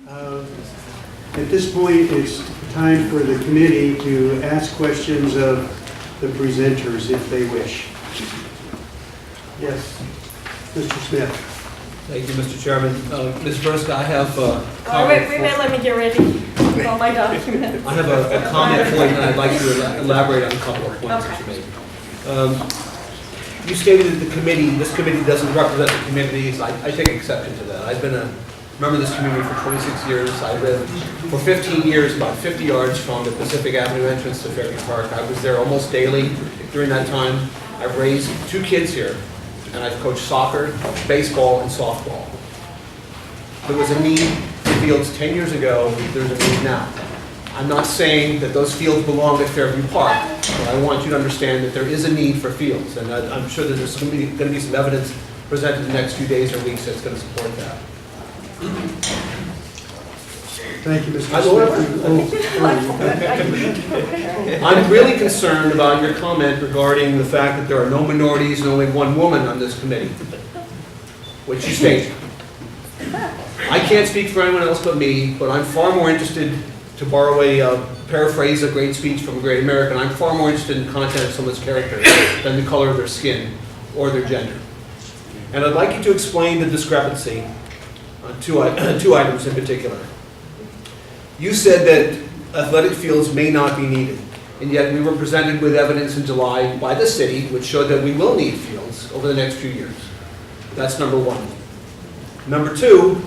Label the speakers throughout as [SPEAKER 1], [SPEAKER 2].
[SPEAKER 1] At this point, it's time for the committee to ask questions of the presenters if they wish. Yes, Mr. Smith.
[SPEAKER 2] Thank you, Mr. Chairman. Ms. Vrska, I have a
[SPEAKER 3] comment. Wait, let me get ready with all my documents.
[SPEAKER 2] I have a comment for you, and I'd like to elaborate on a couple of points that you made. You stated that this committee doesn't represent the communities. I take exception to that. I've been a member of this community for 26 years. I lived for 15 years about 50 yards from the Pacific Avenue entrance to Fairview Park. I was there almost daily during that time. I've raised 2 kids here, and I've coached soccer, baseball, and softball. There was a need for fields 10 years ago. There's a need now. I'm not saying that those fields belong at Fairview Park, but I want you to understand that there is a need for fields, and I'm sure that there's going to be some evidence presented in the next few days or weeks that's going to support that.
[SPEAKER 1] Thank you, Mr. Smith.
[SPEAKER 2] I'm really concerned about your comment regarding the fact that there are no minorities and only 1 woman on this committee, which you state. I can't speak for anyone else but me, but I'm far more interested, to borrow a paraphrase a great speech from a great American, I'm far more interested in the content of someone's character than the color of their skin or their gender. And I'd like you to explain the discrepancy on two items in particular. You said that athletic fields may not be needed, and yet we were presented with evidence in July by the city which showed that we will need fields over the next few years. That's number 1. Number 2,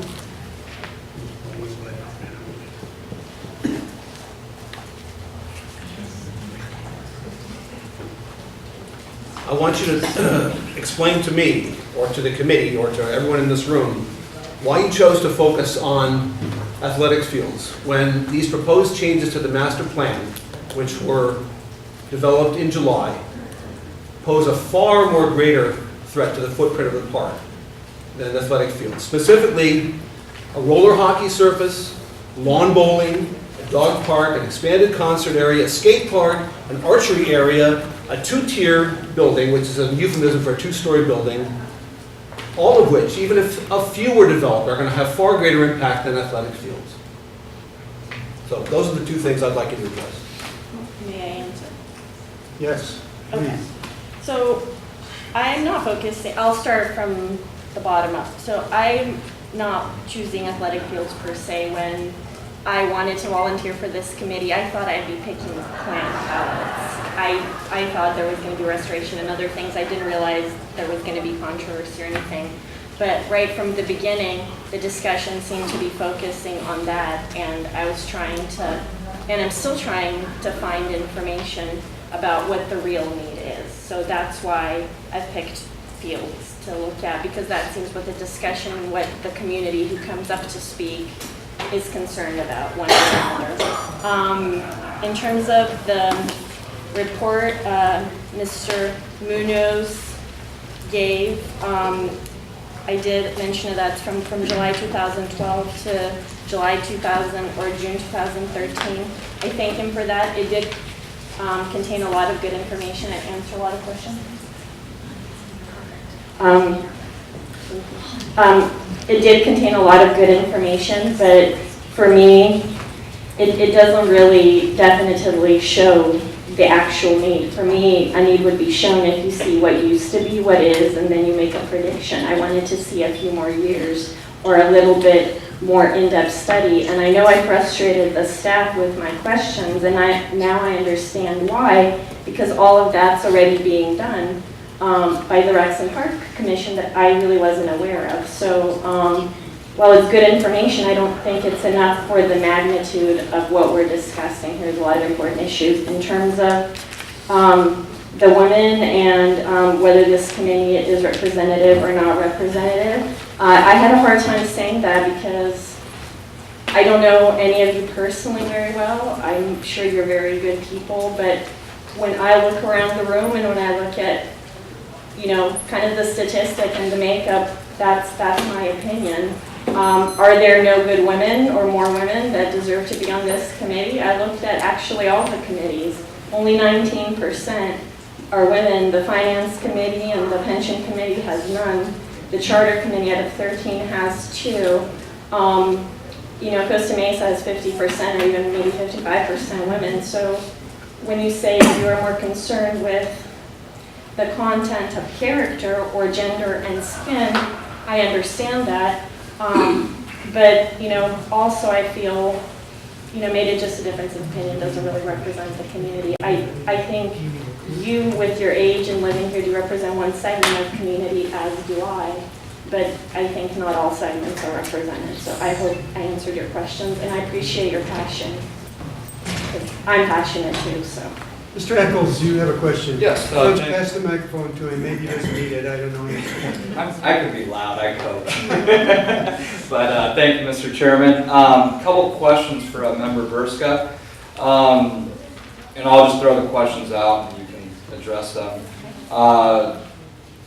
[SPEAKER 2] I want you to explain to me, or to the committee, or to everyone in this room, why you chose to focus on athletics fields when these proposed changes to the master plan, which were developed in July, pose a far more greater threat to the footprint of the park than athletic fields. Specifically, a roller hockey surface, lawn bowling, a dog park, an expanded concert area, a skate park, an archery area, a 2-tier building, which is a euphemism for a 2-story building, all of which, even if a few were developed, are going to have far greater impact than athletic fields. So those are the 2 things I'd like you to address.
[SPEAKER 3] May I answer?
[SPEAKER 1] Yes, please.
[SPEAKER 3] Okay. So I'm not focusing, I'll start from the bottom up. So I'm not choosing athletic fields per se. When I wanted to volunteer for this committee, I thought I'd be picking plant pallets. I thought there was going to be restoration and other things. I didn't realize there was going to be controversy or anything. But right from the beginning, the discussion seemed to be focusing on that, and I was trying to, and I'm still trying to find information about what the real need is. So that's why I've picked fields to look at, because that seems what the discussion, what the community who comes up to speak is concerned about, one or another. In terms of the report Mr. Munoz gave, I did mention that from July 2012 to July 2000 or June 2013. I thank him for that. It did contain a lot of good information and answer a lot of questions. It did contain a lot of good information, but for me, it doesn't really definitively show the actual need. For me, a need would be shown if you see what used to be, what is, and then you make a prediction. I wanted to see a few more years or a little bit more in-depth study, and I know I frustrated the staff with my questions, and now I understand why, because all of that's already being done by the Recs and Park Commission that I really wasn't aware of. So while it's good information, I don't think it's enough for the magnitude of what we're discussing. There's a lot of important issues in terms of the women and whether this committee is representative or not representative. I had a hard time saying that because I don't know any of you personally very well. I'm sure you're very good people, but when I look around the room and when I look at, you know, kind of the statistic and the makeup, that's my opinion. Are there no good women or more women that deserve to be on this committee? I looked at actually all the committees. Only 19% are women. The Finance Committee and the Pension Committee has none. The Charter Committee out of 13 has 2. Costa Mesa has 50% or even maybe 55% women. So when you say you are more concerned with the content of character or gender and skin, I understand that. But, also I feel, maybe just a difference of opinion doesn't really represent the community. I think you, with your age and living here, do represent one segment of community, as do I. But I think not all segments are represented. So I hope I answered your questions, and I appreciate your passion. I'm passionate too, so.
[SPEAKER 1] Mr. Eccles, you have a question?
[SPEAKER 4] Yes.
[SPEAKER 1] Pass the microphone to him. Maybe he doesn't need it. I don't know.
[SPEAKER 4] I could be loud, I could. But thank you, Mr. Chairman. Couple questions for Member Vrska. And I'll just throw the questions out and you can address them.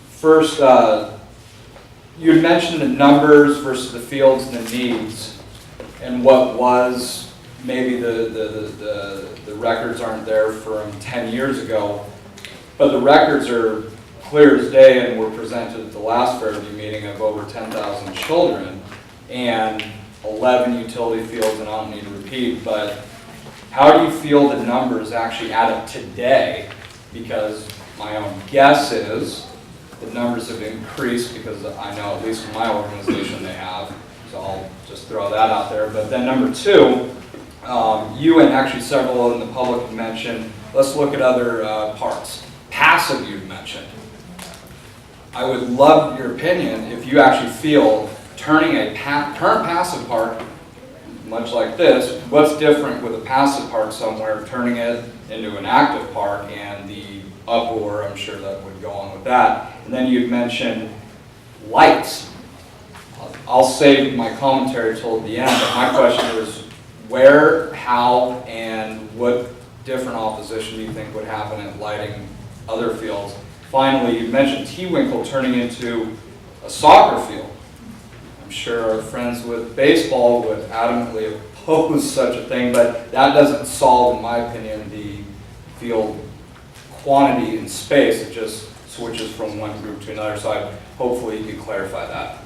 [SPEAKER 4] First, you had mentioned the numbers versus the fields and the needs, and what was maybe the records aren't there from 10 years ago, but the records are clear as day and were presented at the last Fairview meeting of over 10,000 children and 11 utility fields, and I don't need to repeat, but how do you feel the numbers actually add up today? Because my own guess is the numbers have increased, because I know at least in my organization they have, so I'll just throw that out there. But then number two, you and actually several in the public have mentioned, let's look at other parts. Passive you've mentioned. I would love your opinion if you actually feel turning a current passive park, much like this, what's different with a passive park somewhere, turning it into an active park, and the uproar, I'm sure that would go on with that. And then you'd mentioned lights. I'll save my commentary till the end, but my question is where, how, and what different opposition do you think would happen at lighting other fields? Finally, you mentioned T-Winkle turning into a soccer field. I'm sure our friends with baseball would adamantly oppose such a thing, but that doesn't solve, in my opinion, the field quantity and space. It just switches from one group to another, so hopefully you can clarify that.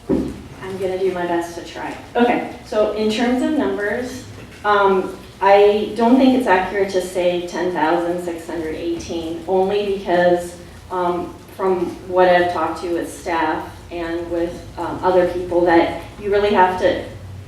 [SPEAKER 3] I'm going to do my best to try. Okay, so in terms of numbers, I don't think it's accurate to say 10,618, only because from what I've talked to with staff and with other people, that you really have to,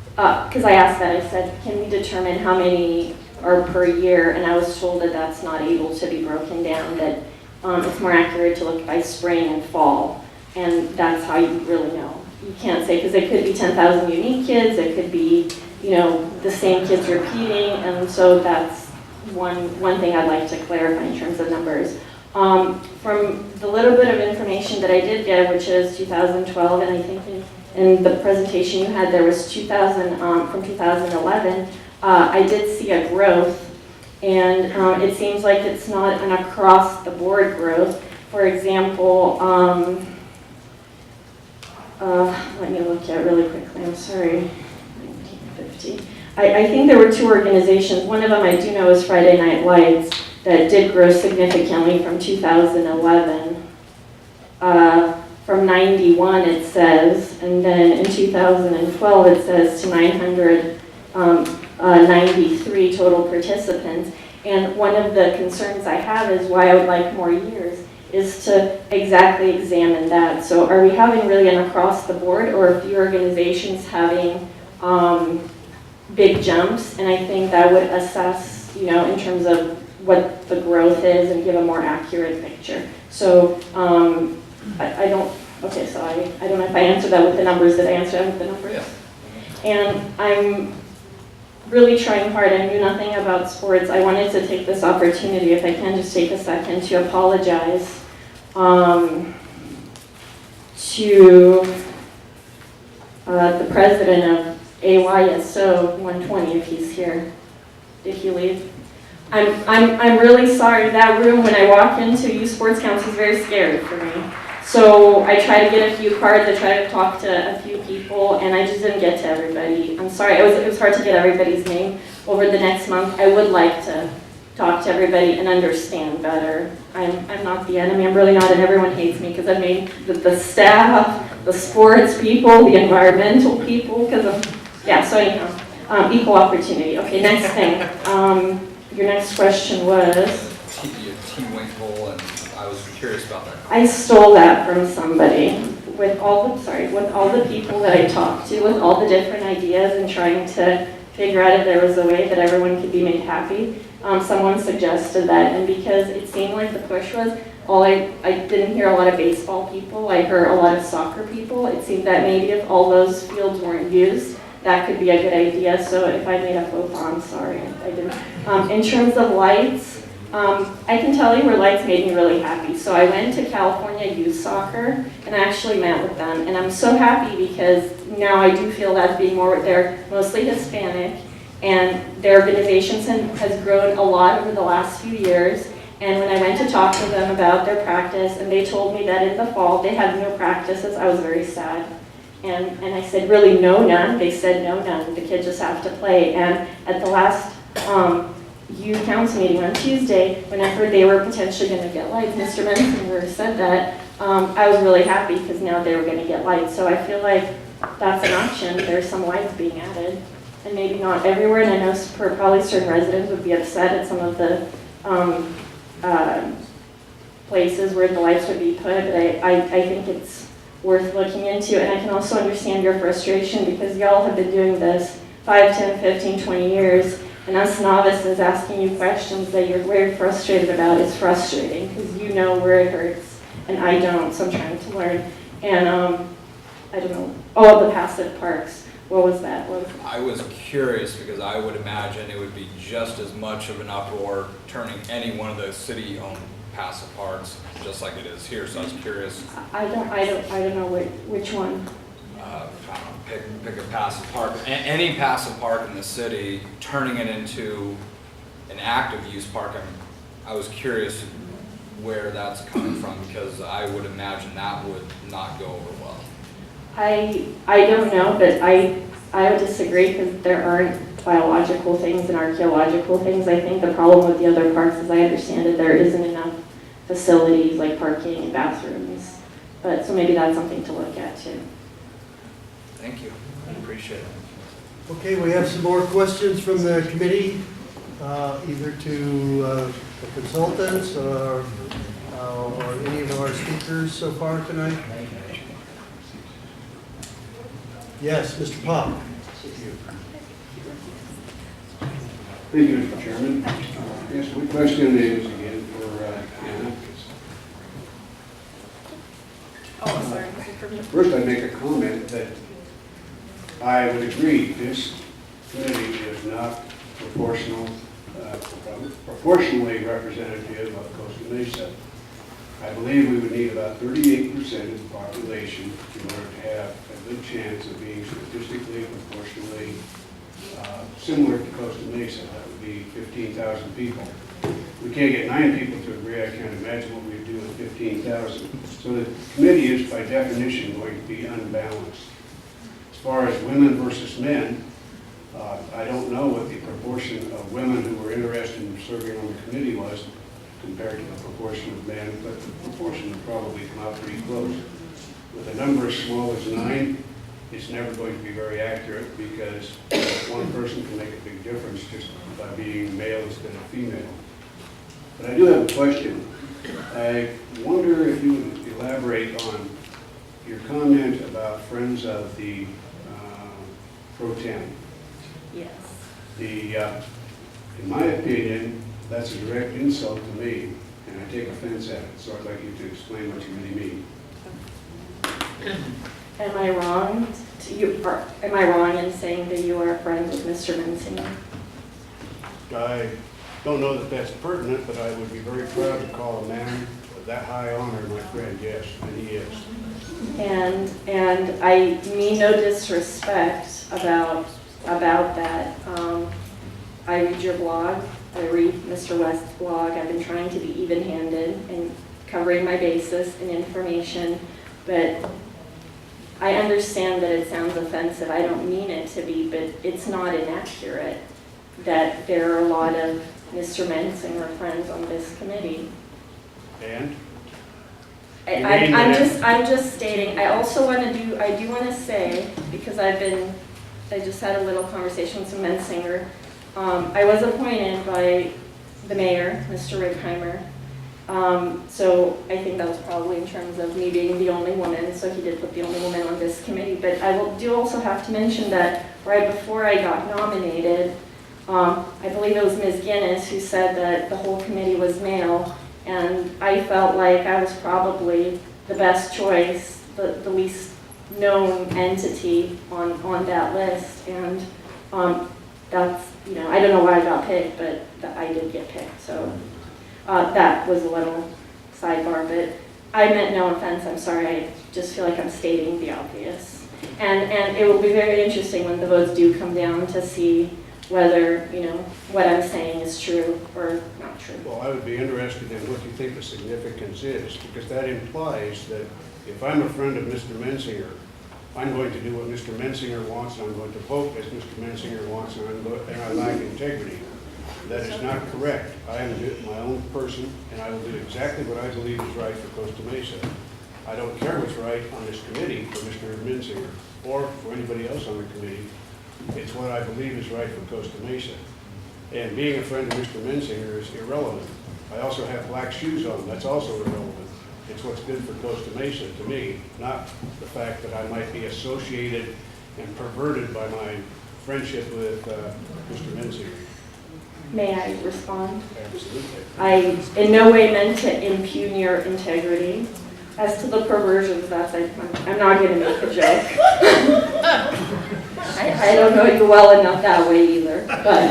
[SPEAKER 3] because I asked that, I said, can we determine how many are per year? And I was told that that's not able to be broken down, that it's more accurate to look by spring and fall, and that's how you really know. You can't say, because it could be 10,000 unique kids, it could be, the same kids repeating, and so that's one thing I'd like to clarify in terms of numbers. From the little bit of information that I did get, which is 2012, and I think in the presentation you had, there was from 2011, I did see a growth, and it seems like it's not an across-the-board growth. For example, let me look at really quickly, I'm sorry, 1950. I think there were two organizations. One of them I do know is Friday Night Lights, that did grow significantly from 2011. From 91 it says, and then in 2012 it says to 993 total participants. And one of the concerns I have is why I would like more years is to exactly examine that. So are we having really an across the board, or a few organizations having big jumps? And I think that would assess, in terms of what the growth is and give a more accurate picture. So I don't know if I answered that with the numbers. Did I answer that with the numbers?
[SPEAKER 4] Yeah.
[SPEAKER 3] And I'm really trying hard. I knew nothing about sports. I wanted to take this opportunity, if I can just take a second, to apologize to the president of AYSO 120, if he's here. Did he leave? I'm really sorry. That room, when I walk into youth sports council, is very scary for me. So I tried to get a few cards, I tried to talk to a few people, and I just didn't get to everybody. I'm sorry, it was hard to get everybody's name. Over the next month, I would like to talk to everybody and understand better. I'm not the enemy, I'm really not, and everyone hates me because I made the staff, the sports people, the environmental people, because Yeah, so anyhow, equal opportunity. Okay, next thing. Your next question was?
[SPEAKER 4] T-Winkle, and I was curious about that.
[SPEAKER 3] I stole that from somebody with all the people that I talked to, with all the different ideas and trying to figure out if there was a way that everyone could be made happy. Someone suggested that, and because it seemed like the push was, I didn't hear a lot of baseball people, I heard a lot of soccer people. It seemed that maybe if all those fields weren't used, that could be a good idea. So if I made a faux pas, I'm sorry, I didn't. In terms of lights, I can tell you where lights made me really happy. So I went to California Youth Soccer, and I actually met with them. And I'm so happy because now I do feel that being more, they're mostly Hispanic, and their organization has grown a lot over the last few years. And when I went to talk to them about their practice, and they told me that in the fall they had no practices, I was very sad. And I said, really, no, none? They said, no, none. The kids just have to play. And at the last youth council meeting on Tuesday, when I heard they were potentially going to get lights, Mr. Mensinger said that, I was really happy because now they were going to get lights. So I feel like that's an option. There's some lights being added. And maybe not everywhere, and I know probably certain residents would be upset at some of the places where the lights would be put, but I think it's worth looking into. And I can also understand your frustration because y'all have been doing this 5, 10, 15, 20 years, and us novices asking you questions that you're very frustrated about is frustrating because you know where it hurts, and I don't, so I'm trying to learn. And I don't know, the passive parks. What was that?
[SPEAKER 4] I was curious because I would imagine it would be just as much of an uproar turning any one of the city-owned passive parks, just like it is here. So I was curious.
[SPEAKER 3] I don't know which one.
[SPEAKER 4] I don't know, pick a passive park. Any passive park in the city, turning it into an active use park. I was curious where that's coming from because I would imagine that would not go over well.
[SPEAKER 3] I don't know, but I would disagree because there aren't biological things and archaeological things. I think the problem with the other parks, as I understand it, there isn't enough facilities like parking and bathrooms. But so maybe that's something to look at too.
[SPEAKER 4] Thank you. I appreciate it.
[SPEAKER 1] Okay, we have some more questions from the committee, either to the consultants or any of our speakers so far tonight. Yes, Mr. Pop.
[SPEAKER 5] Thank you, Mr. Chairman. Yes, my question is again for Anna. First, I'd make a comment that I would agree this committee is not proportionally representative of Costa Mesa. I believe we would need about 38% of the population in order to have a good chance of being statistically and proportionally similar to Costa Mesa. That would be 15,000 people. We can't get 9 people to agree. I can't imagine what we'd do with 15,000. So the committee is by definition going to be unbalanced. As far as women versus men, I don't know what the proportion of women who were interested in serving on the committee was compared to the proportion of men, but the proportion would probably come out pretty close. With a number as small as 9, it's never going to be very accurate because one person can make a big difference just by being male instead of female. But I do have a question. I wonder if you would elaborate on your comment about Friends of the Pro Tem.
[SPEAKER 3] Yes.
[SPEAKER 5] In my opinion, that's a direct insult to me, and I take offense at it. So I'd like you to explain what you really mean.
[SPEAKER 3] Am I wrong? Am I wrong in saying that you are friends with Mr. Mensinger?
[SPEAKER 1] I don't know that that's pertinent, but I would be very proud to call a man of that high honor my friend, yes, and he is.
[SPEAKER 3] And I mean no disrespect about that. I read your blog. I read Mr. West's blog. I've been trying to be even-handed and covering my basis and information, but I understand that it sounds offensive. I don't mean it to be, but it's not inaccurate that there are a lot of Mr. Mensinger friends on this committee.
[SPEAKER 5] And?
[SPEAKER 3] I'm just stating. I do want to say, because I've been I just had a little conversation with some Mensinger. I was appointed by the mayor, Mr. Righeimer. So I think that was probably in terms of me being the only woman, so he did put the only woman on this committee. But do also have to mention that right before I got nominated, I believe it was Ms. Guinness who said that the whole committee was male, and I felt like I was probably the best choice, the least known entity on that list, and that's, you know, I don't know why I got picked, but I did get picked, so that was a little sidebar, but I meant no offense, I'm sorry, I just feel like I'm stating the obvious. And it will be very interesting when the votes do come down to see whether, you know, what I'm saying is true or not true.
[SPEAKER 5] Well, I would be interested in what you think the significance is, because that implies that if I'm a friend of Mr. Mensinger, I'm going to do what Mr. Mensinger wants, and I'm going to vote as Mr. Mensinger wants, and I lack integrity. That is not correct. I am my own person, and I will do exactly what I believe is right for Costa Mesa. I don't care what's right on this committee for Mr. Mensinger or for anybody else on the committee. It's what I believe is right for Costa Mesa. And being a friend of Mr. Mensinger is irrelevant. I also have black shoes on. That's also irrelevant. It's what's good for Costa Mesa to me, not the fact that I might be associated and perverted by my friendship with Mr. Mensinger.
[SPEAKER 3] May I respond?
[SPEAKER 5] Absolutely.
[SPEAKER 3] I in no way meant to impugn your integrity. As to the perversions, I'm not going to make a joke. I don't know you well enough that way either, but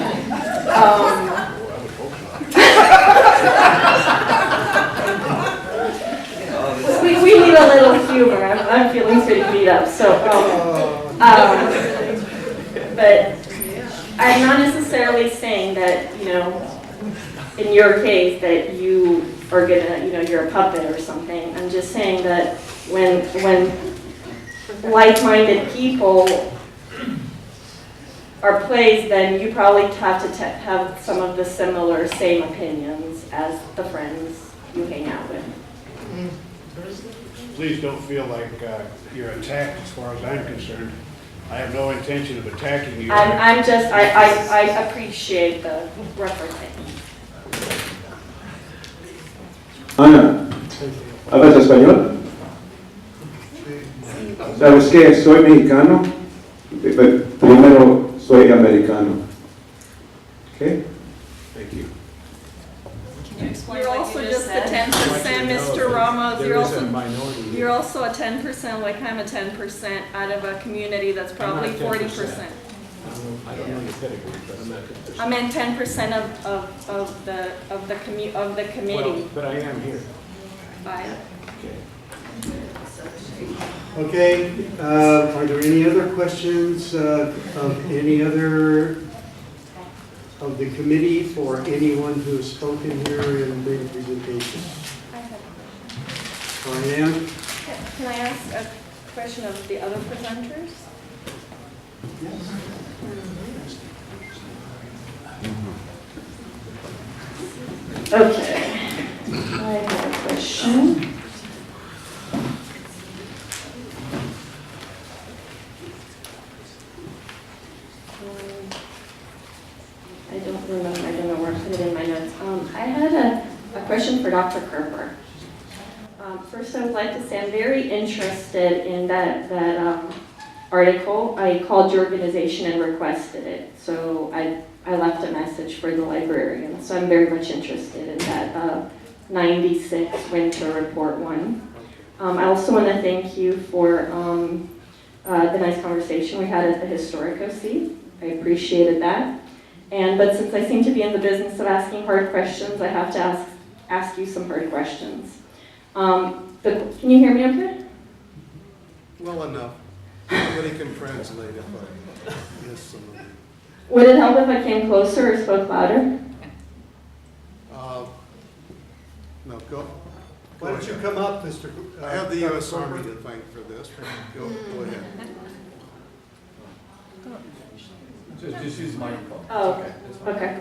[SPEAKER 3] we need a little humor. I'm feeling pretty beat up, so but I'm not necessarily saying that, you know, in your case that you are gonna, you know, you're a puppet or something. I'm just saying that when like-minded people are placed, then you probably have to have some of the same opinions as the friends you hang out with.
[SPEAKER 5] Please don't feel like you're attacked as far as I'm concerned. I have no intention of attacking you.
[SPEAKER 3] I appreciate the referencing.
[SPEAKER 6] Ana, ¿hablas español? ¿Sabes qué? Soy mexicano, pero primero soy americano. Okay? Thank you.
[SPEAKER 7] You're also just the 10%, Mr. Ramos. You're also a 10%, like I'm a 10% out of a community that's probably 40%.
[SPEAKER 2] I don't know your pedigree, but I'm not a good person.
[SPEAKER 7] I meant 10% of the committee.
[SPEAKER 2] Well, but I am here.
[SPEAKER 7] Bye.
[SPEAKER 1] Okay, are there any other questions of any other of the committee for anyone who has spoken here in the presentation? Diane?
[SPEAKER 7] Can I ask a question of the other presenters?
[SPEAKER 1] Yes.
[SPEAKER 3] Okay, I have a question. I don't remember, I don't know where I put it in my notes. I had a question for Dr. Koerper. First, I would like to say I'm very interested in that article. I called your organization and requested it, so I left a message for the librarian. So I'm very much interested in that 96 Winter Report 1. I also want to thank you for the nice conversation we had at the Historic OC. I appreciated that. But since I seem to be in the business of asking hard questions, I have to ask you some hard questions. Can you hear me okay?
[SPEAKER 8] Well enough. Somebody can translate if I miss some of it.
[SPEAKER 3] Would it help if I came closer or spoke louder?
[SPEAKER 8] No, go.
[SPEAKER 1] Why don't you come up, Mr.
[SPEAKER 8] I have the U.S. Army to thank for this. Go ahead.
[SPEAKER 4] Just use the microphone.
[SPEAKER 3] Oh, okay.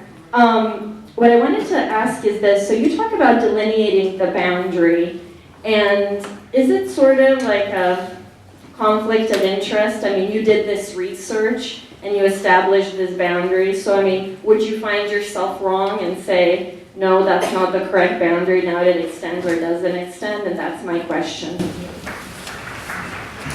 [SPEAKER 3] What I wanted to ask is this. So you talk about delineating the boundary, and is it sort of like a conflict of interest? I mean, you did this research, and you establish this boundary. So I mean, would you find yourself wrong and say, no, that's not the correct boundary, now it extends or doesn't extend? And that's my question.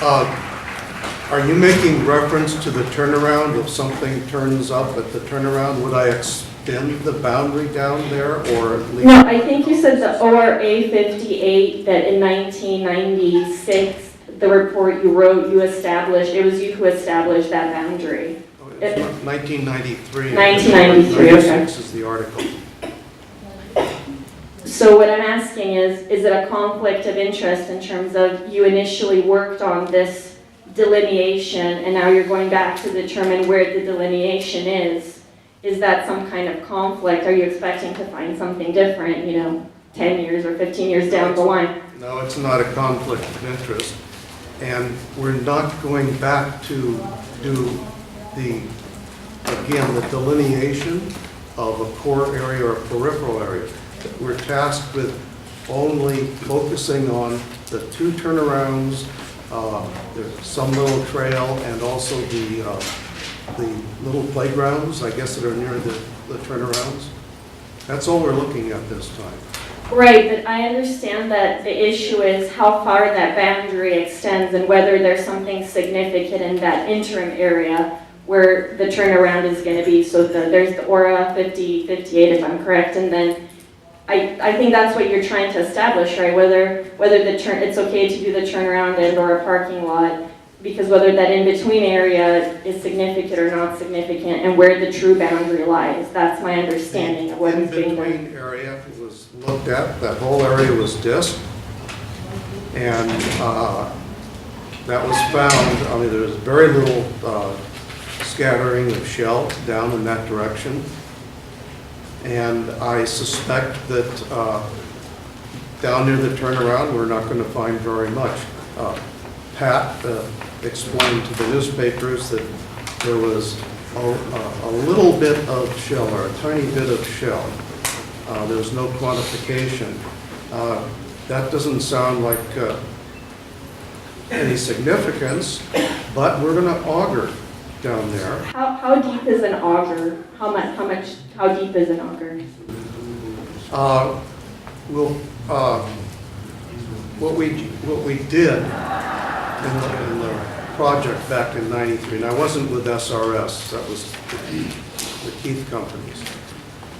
[SPEAKER 8] Are you making reference to the turnaround? If something turns up at the turnaround, would I extend the boundary down there or leave?
[SPEAKER 3] No, I think you said the ORA 58, that in 1996, the report you wrote, you established, it was you who established that boundary.
[SPEAKER 8] It's 1993.
[SPEAKER 3] 1993, okay.
[SPEAKER 8] 96 is the article.
[SPEAKER 3] So what I'm asking is it a conflict of interest in terms of you initially worked on this delineation and now you're going back to determine where the delineation is? Is that some kind of conflict? Are you expecting to find something different, 10 years or 15 years down the line?
[SPEAKER 8] No, it's not a conflict of interest. And we're not going back to do the delineation of a core area or a peripheral area. We're tasked with only focusing on the two turnarounds, there's some little trail, and also the little playgrounds, I guess, that are near the turnarounds. That's all we're looking at this time.
[SPEAKER 3] Right, but I understand that the issue is how far that boundary extends and whether there's something significant in that interim area where the turnaround is going to be. So there's the ORA 50, 58, if I'm correct, and then I think that's what you're trying to establish, right? Whether it's okay to do the turnaround and or a parking lot, because whether that in-between area is significant or not significant, and where the true boundary lies. That's my understanding of what is being done.
[SPEAKER 8] The in-between area was looked at, that whole area was disked, and that was found, I mean, there's very little scattering of shell down in that direction. And I suspect that down near the turnaround, we're not going to find very much. Pat explained to the newspapers that there was a little bit of shell, or a tiny bit of shell. There was no quantification. That doesn't sound like any significance, but we're going to auger down there.
[SPEAKER 3] How deep is an auger? How deep is an auger?
[SPEAKER 8] What we did in the project back in '93, and I wasn't with SRS, that was the Keith companies.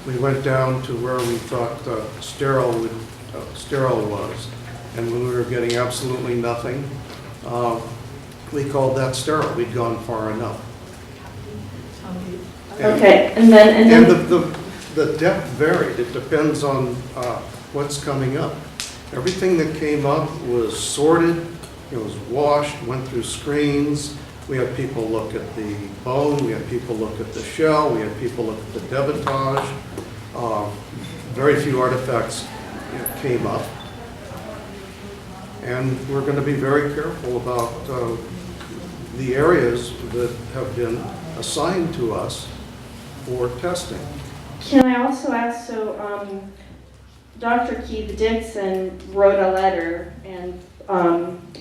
[SPEAKER 8] We went down to where we thought sterile was, and when we were getting absolutely nothing, we called that sterile. We'd gone far enough.
[SPEAKER 3] Okay, and then
[SPEAKER 8] the depth varied. It depends on what's coming up. Everything that came up was sorted, it was washed, went through screens. We had people look at the bone, we had people look at the shell, we had people look at the debitage. Very few artifacts came up. And we're going to be very careful about the areas that have been assigned to us for testing.
[SPEAKER 3] can I also ask, so Dr. Keith Dixon wrote a letter, and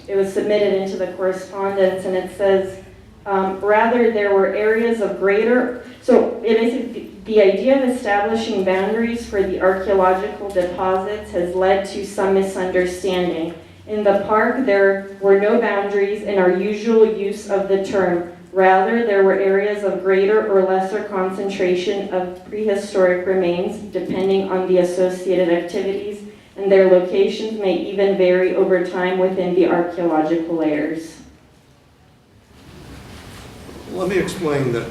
[SPEAKER 3] it was submitted into the correspondence, and it says, rather there were areas of greater, so it basically, the idea of establishing boundaries for the archaeological deposits has led to some misunderstanding. In the park, there were no boundaries in our usual use of the term. Rather, there were areas of greater or lesser concentration of prehistoric remains, depending on the associated activities, and their locations may even vary over time within the archaeological layers.
[SPEAKER 8] Let me explain that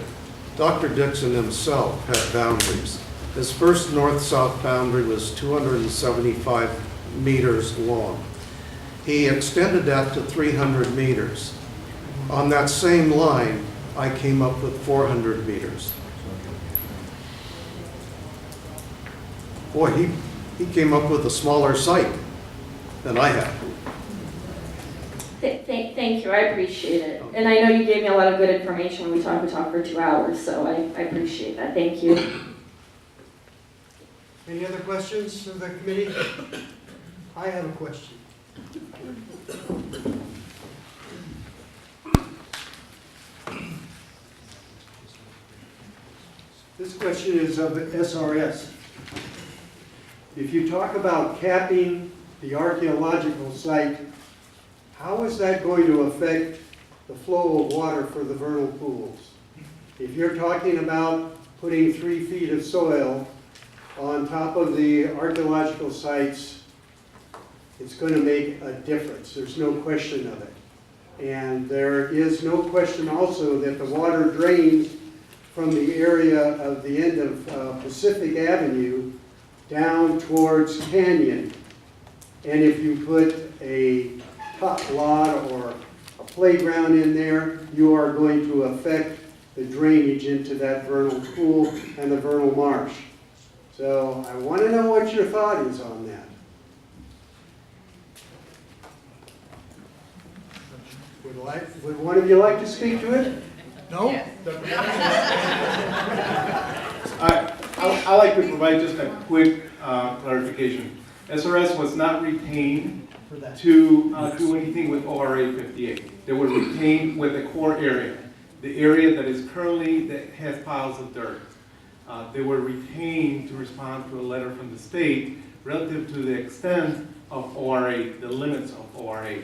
[SPEAKER 8] Dr. Dixon himself had boundaries. His first north-south boundary was 275 meters long. He extended that to 300 meters. On that same line, I came up with 400 meters. Boy, he came up with a smaller site than I had.
[SPEAKER 3] Thank you, I appreciate it. And I know you gave me a lot of good information when we talked for 2 hours, so I appreciate that. Thank you.
[SPEAKER 1] Any other questions of the committee? I have a question. question is of SRS. If you talk about capping the archaeological site, how is that going to affect the flow of water for the vernal pools? If you're talking about putting 3 feet of soil on top of the archaeological sites, it's going to make a difference. There's no question of it. And there is no question also that the water drains from the area of the end of Pacific Avenue down towards Canyon. And if you put a top lot or a playground in there, you are going to affect the drainage into that vernal pool and the vernal marsh. So I want to know what your thought is on that. Would one of you like to speak to it?
[SPEAKER 9] No?
[SPEAKER 10] I'd like to provide just a quick clarification. SRS was not retained to do anything with ORA 58. They were retained with the core area, the area that is currently, that has piles of dirt. They were retained to respond to a letter from the state relative to the extent of ORA, the limits of ORA,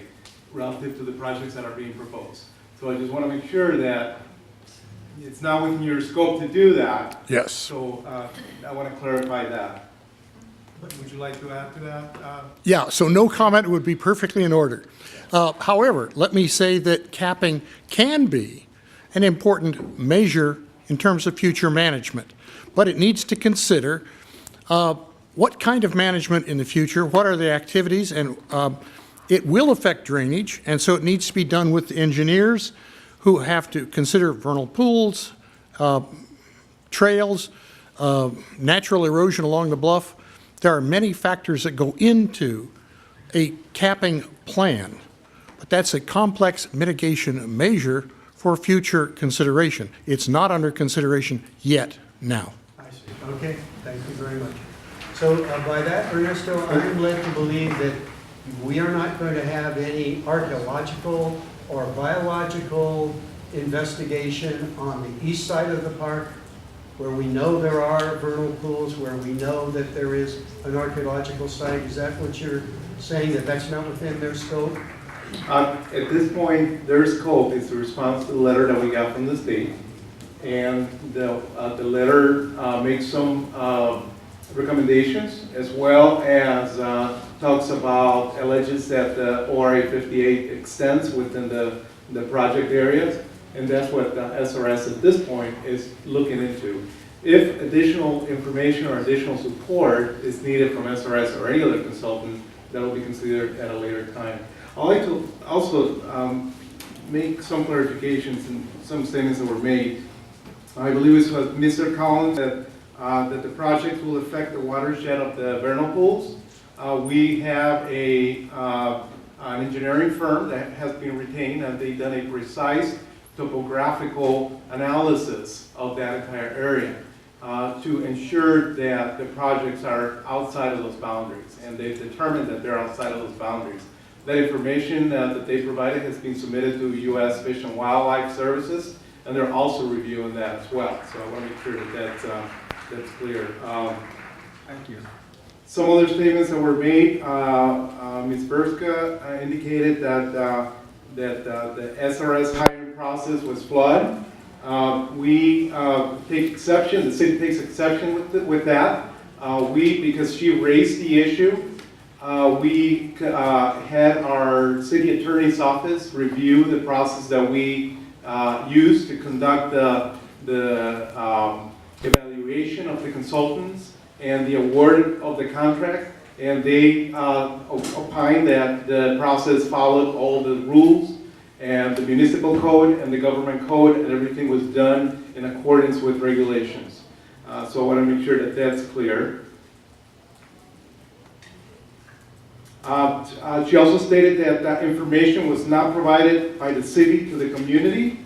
[SPEAKER 10] relative to the projects that are being proposed. So I just want to make sure that it's not within your scope to do that.
[SPEAKER 9] Yes.
[SPEAKER 10] So I want to clarify that. Would you like to add to that?
[SPEAKER 9] Yeah, so no comment would be perfectly in order. However, let me say that capping can be an important measure in terms of future management, but it needs to consider what kind of management in the future, what are the activities, and it will affect drainage, and so it needs to be done with the engineers who have to consider vernal pools, trails, natural erosion along the bluff. There are many factors that go into a capping plan, but that's a complex mitigation measure for future consideration. It's not under consideration yet now.
[SPEAKER 1] I see. Okay, thank you very much. So by that, Ernesto, I'm led to believe that we are not going to have any archaeological or biological investigation on the east side of the park, where we know there are vernal pools, where we know that there is an archaeological site. Is that what you're saying, that that's not within their scope?
[SPEAKER 10] At this point, their scope is the response to the letter that we got from the state. And the letter makes some recommendations, as well as talks about, alleges that the ORA 58 extends within the project areas. And that's what the SRS at this point is looking into. If additional information or additional support is needed from SRS or any other consultant, that will be considered at a later time. I'd like to also make some clarifications and some statements that were made. I believe it was Mr. Collins that the project will affect the watershed of the vernal pools. We have an engineering firm that has been retained, and they've done a precise topographical analysis of that entire area to ensure that the projects are outside of those boundaries, and they've determined that they're outside of those boundaries. That information that they provided has been submitted to U.S. Fish and Wildlife Services, and they're also reviewing that as well. So I want to make sure that that's clear. Thank you. Some other statements that were made, Ms. Vrska indicated that the SRS hiring process was flawed. We take exception, the city takes exception with that. Because she raised the issue, we had our city attorney's office review the process that we used to conduct the evaluation of the consultants and the award of the contract, and they opined that the process followed all the rules and the municipal code and the government code, and everything was done in accordance with regulations. So I want to make sure that that's clear. She also stated that that information was not provided by the city to the community,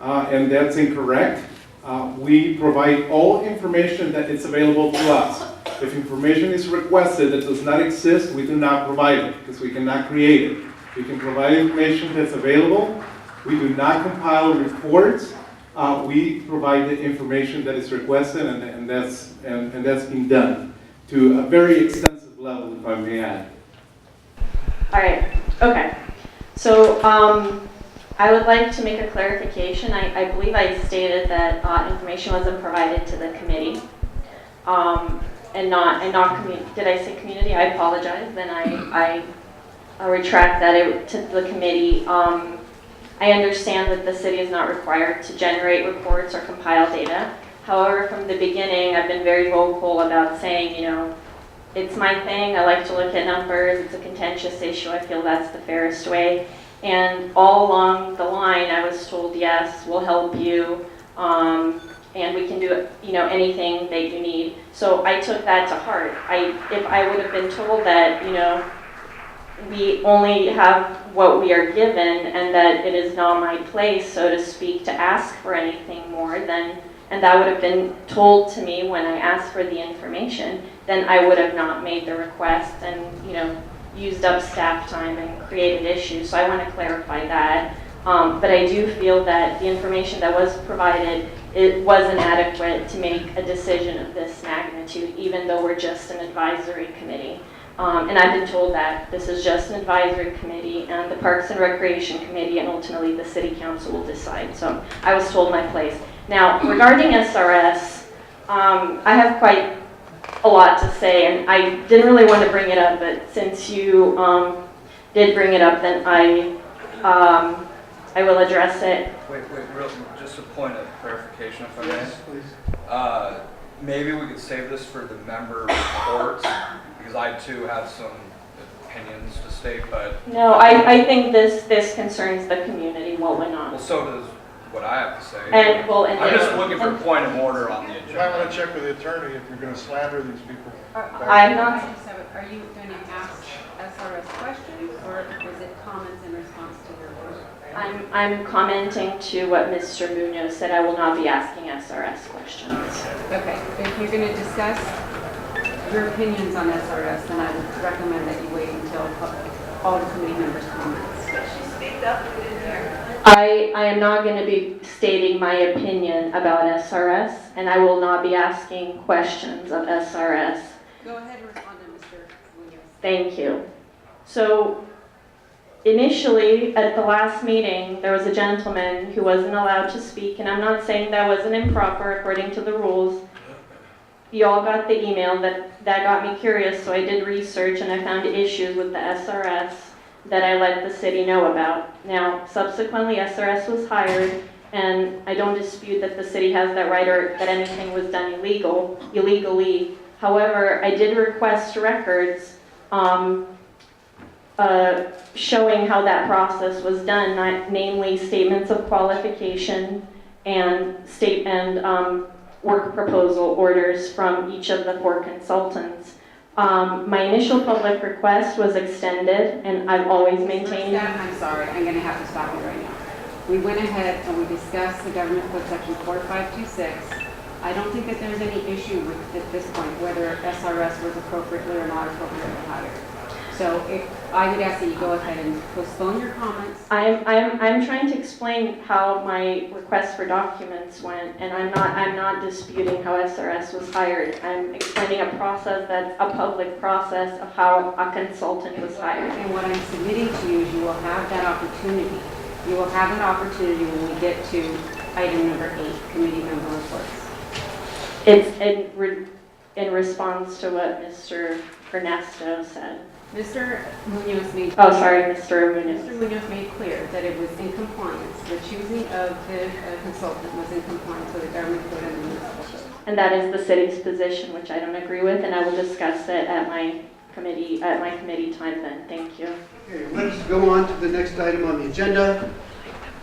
[SPEAKER 10] and that's incorrect. We provide all information that is available to us. If information is requested that does not exist, we do not provide it, because we cannot create it. We can provide information that's available. We do not compile reports we provide the information that is requested, and that's been done to a very extensive level, if I may add.
[SPEAKER 3] All right, okay. So I would like to make a clarification. I believe I stated that information wasn't provided to the committee and not community. Did I say community? I apologize. Then I retract that to the committee. I understand that the city is not required to generate reports or compile data. However, from the beginning, I've been very vocal about saying, you know, it's my thing. I like to look at numbers. It's a contentious issue. I feel that's the fairest way. And all along the line, I was told, yes, we'll help you, and we can do, you know, anything that you need. So I took that to heart. If I would have been told that, you know, we only have what we are given and that it is not my place, so to speak, to ask for anything more, then, and that would have been told to me when I asked for the information, then I would have not made the request and, you know, used up staff time and created issues. So I want to clarify that. But I do feel that the information that was provided, it wasn't adequate to make a decision of this magnitude, even though we're just an advisory committee. And I've been told that this is just an advisory committee, and the Parks and Recreation Committee and ultimately the City Council will decide. So I was told my place. Now, regarding SRS, I have quite a lot to say, and I didn't really want to bring it up, but since you did bring it up, then I will address it.
[SPEAKER 4] Wait, just a point of clarification, if I may. Maybe we could save this for the member reports, because I too have some opinions to state, but...
[SPEAKER 3] No, I think this concerns the community, what went on.
[SPEAKER 4] Well, so does what I have to say.
[SPEAKER 3] And, well, and
[SPEAKER 4] I'm just looking for a point of order on the
[SPEAKER 8] You
[SPEAKER 4] agenda.
[SPEAKER 8] might want to check with the attorney if you're going to slander these people.
[SPEAKER 3] I'm not...
[SPEAKER 11] Are you going to ask SRS questions, or is it comments in response to your work?
[SPEAKER 3] I'm commenting to what Mr. Munoz said. I will not be asking SRS questions.
[SPEAKER 11] Okay, if you're going to discuss your opinions on SRS, then I would recommend that you wait until all the committee members' comments.
[SPEAKER 3] I am not going to be stating my opinion about SRS, and I will not be asking questions of SRS.
[SPEAKER 11] Go ahead and respond to Mr. Munoz.
[SPEAKER 3] Thank you. So, initially, at the last meeting, there was a gentleman who wasn't allowed to speak, and I'm not saying that wasn't improper according to the rules. You all got the email that got me curious, so I did research and I found issues with the SRS that I let the city know about. Now, subsequently, SRS was hired, and I don't dispute that the city has that right or that anything was done illegally. However, I did request records showing how that process was done, namely statements of qualification and work proposal orders from each of the 4 consultants. My initial public request was extended, and I've always maintained...
[SPEAKER 11] I'm sorry, I'm going to have to stop you right now. We went ahead and we discussed the government code section 4526. I don't think that there's any issue with, at this point, whether SRS was appropriately or not appropriately hired. So I would ask that you go ahead and postpone your comments.
[SPEAKER 3] I'm trying to explain how my request for documents went, and I'm not disputing how SRS was hired. I'm explaining a process that's a public process of how a consultant was hired.
[SPEAKER 11] And what I'm submitting to you is you will have that opportunity. You will have an opportunity when we get to item number 8, committee member reports.
[SPEAKER 3] It's in response to what Mr. Ernesto said.
[SPEAKER 11] Mr. Munoz made
[SPEAKER 3] Oh, sorry, Mr. Munoz.
[SPEAKER 11] Mr. Munoz made clear that it was in compliance. The choosing of the consultant was in compliance with the government code and the municipal code.
[SPEAKER 3] And that is the city's position, which I don't agree with, and I will discuss it at my committee time then. Thank you.
[SPEAKER 1] Okay, let's go on to the next item on the agenda.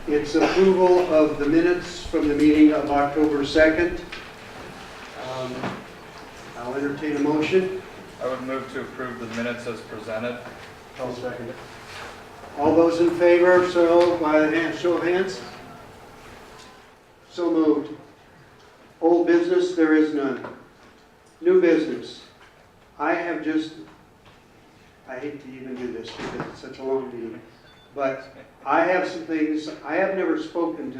[SPEAKER 1] It's approval of the minutes from the meeting of October 2nd. I'll entertain a motion.
[SPEAKER 4] I would move to approve the minutes as presented.
[SPEAKER 1] I'll second it. All those in favor, so by a show of hands. So moved. Old business, there is none. New business. I hate to even do this because it's such a long meeting, but I have some things. I have never spoken to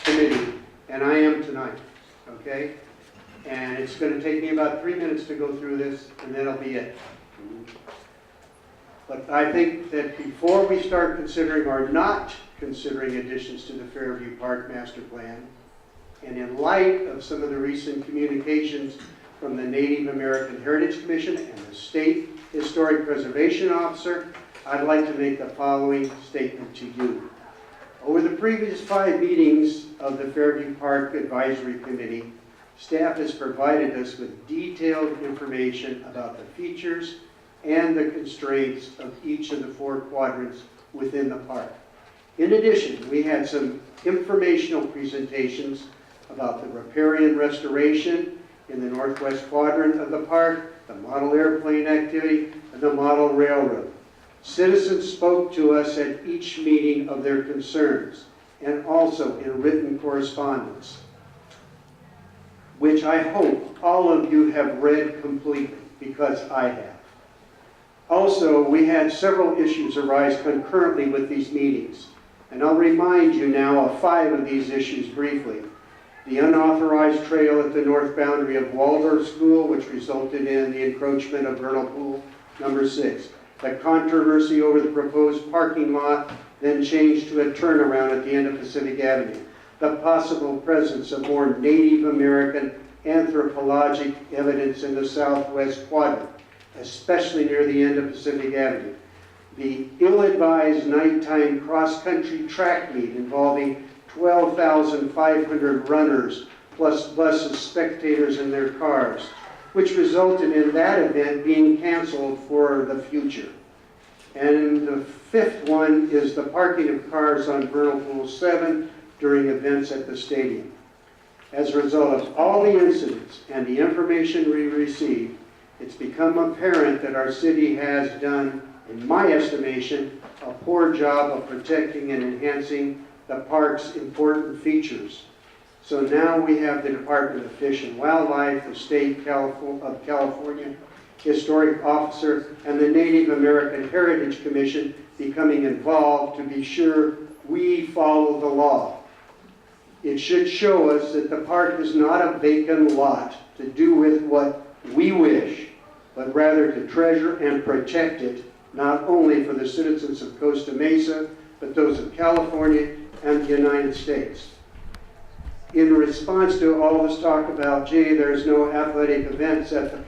[SPEAKER 1] committee, and I am tonight, okay? And it's going to take me about 3 minutes to go through this, and then it'll be it. But I think that before we start considering or not considering additions to the Fairview Park Master Plan, and in light of some of the recent communications from the Native American Heritage Commission and the State Historic Preservation Officer, I'd like to make the following statement to you. Over the previous 5 meetings of the Fairview Park Advisory Committee, staff has provided us with detailed information about the features and the constraints of each of the 4 quadrants within the park. In addition, we had some informational presentations about the riparian restoration in the northwest quadrant of the park, the model airplane activity, and the model railroad. Citizens spoke to us at each meeting of their concerns, and also in written correspondence, which I hope all of you have read completely, because I have. Also, we had several issues arise concurrently with these meetings, and I'll remind you now of 5 of these issues briefly. The unauthorized trail at the north boundary of Waldorf School, which resulted in the encroachment of vernal pool number 6. The controversy over the proposed parking lot, then changed to a turnaround at the end of Pacific Avenue. The possible presence of more Native American anthropologic evidence in the southwest quadrant, especially near the end of Pacific Avenue. The ill-advised nighttime cross-country track meet involving 12,500 runners plus buses, spectators in their cars, which resulted in that event being canceled for the future. And the 5th one is the parking of cars on Vernal Pool 7 during events at the stadium. As a result of all the incidents and the information we received, it's become apparent that our city has done, in my estimation, a poor job of protecting and enhancing the park's important features. So now we have the Department of Fish and Wildlife, the State of California Historic Officer, and the Native American Heritage Commission becoming involved to be sure we follow the law. It should show us that the park is not a vacant lot to do with what we wish, but rather to treasure and protect it, not only for the citizens of Costa Mesa, but those of California and the United States. In response to all this talk about, gee, there's no athletic events at the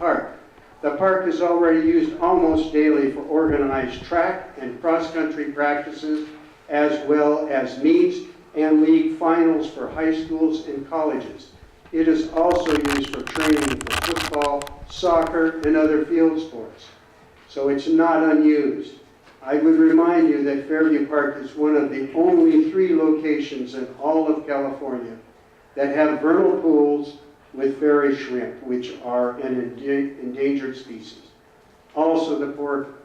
[SPEAKER 1] park is already used almost daily for organized track and cross-country practices, as well as meets and league finals for high schools and colleges. It is also used for training for football, soccer, and other field sports. So it's not unused. I would remind you that Fairview Park is one of the only 3 locations in all of California that have vernal pools with fairy shrimp, which are an endangered species. Also, the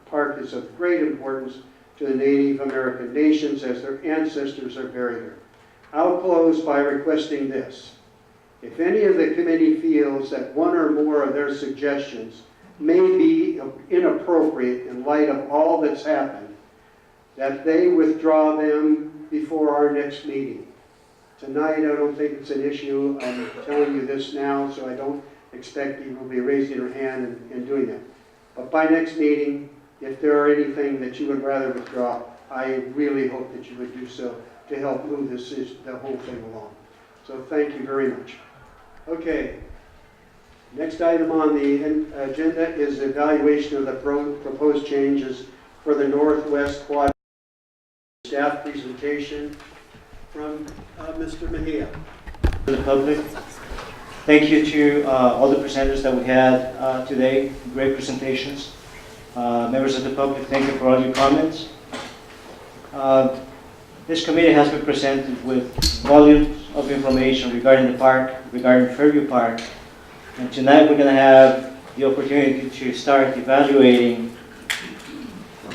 [SPEAKER 1] park is of great importance to the Native American nations as their ancestors are buried there. I'll close by requesting this. If any of the committee feels that one or more of their suggestions may be inappropriate in light of all that's happened, that they withdraw them before our next meeting. Tonight, I don't think it's an issue. I'm telling you this now, so I don't expect you will be raising your hand and doing that. But by next meeting, if there are anything that you would rather withdraw, I really hope that you would do so to help move the whole thing along. So thank you very much. Okay. Next item on the agenda is evaluation of the proposed changes for the Northwest Quadrant. Staff presentation from Mr. Mejia.
[SPEAKER 12] To the public, thank you to all the presenters that we had today. Great presentations. Members of the public, thank you for all your comments. This committee has been presented with volumes of information regarding the park, regarding Fairview Park. And tonight we're going to have the opportunity to start evaluating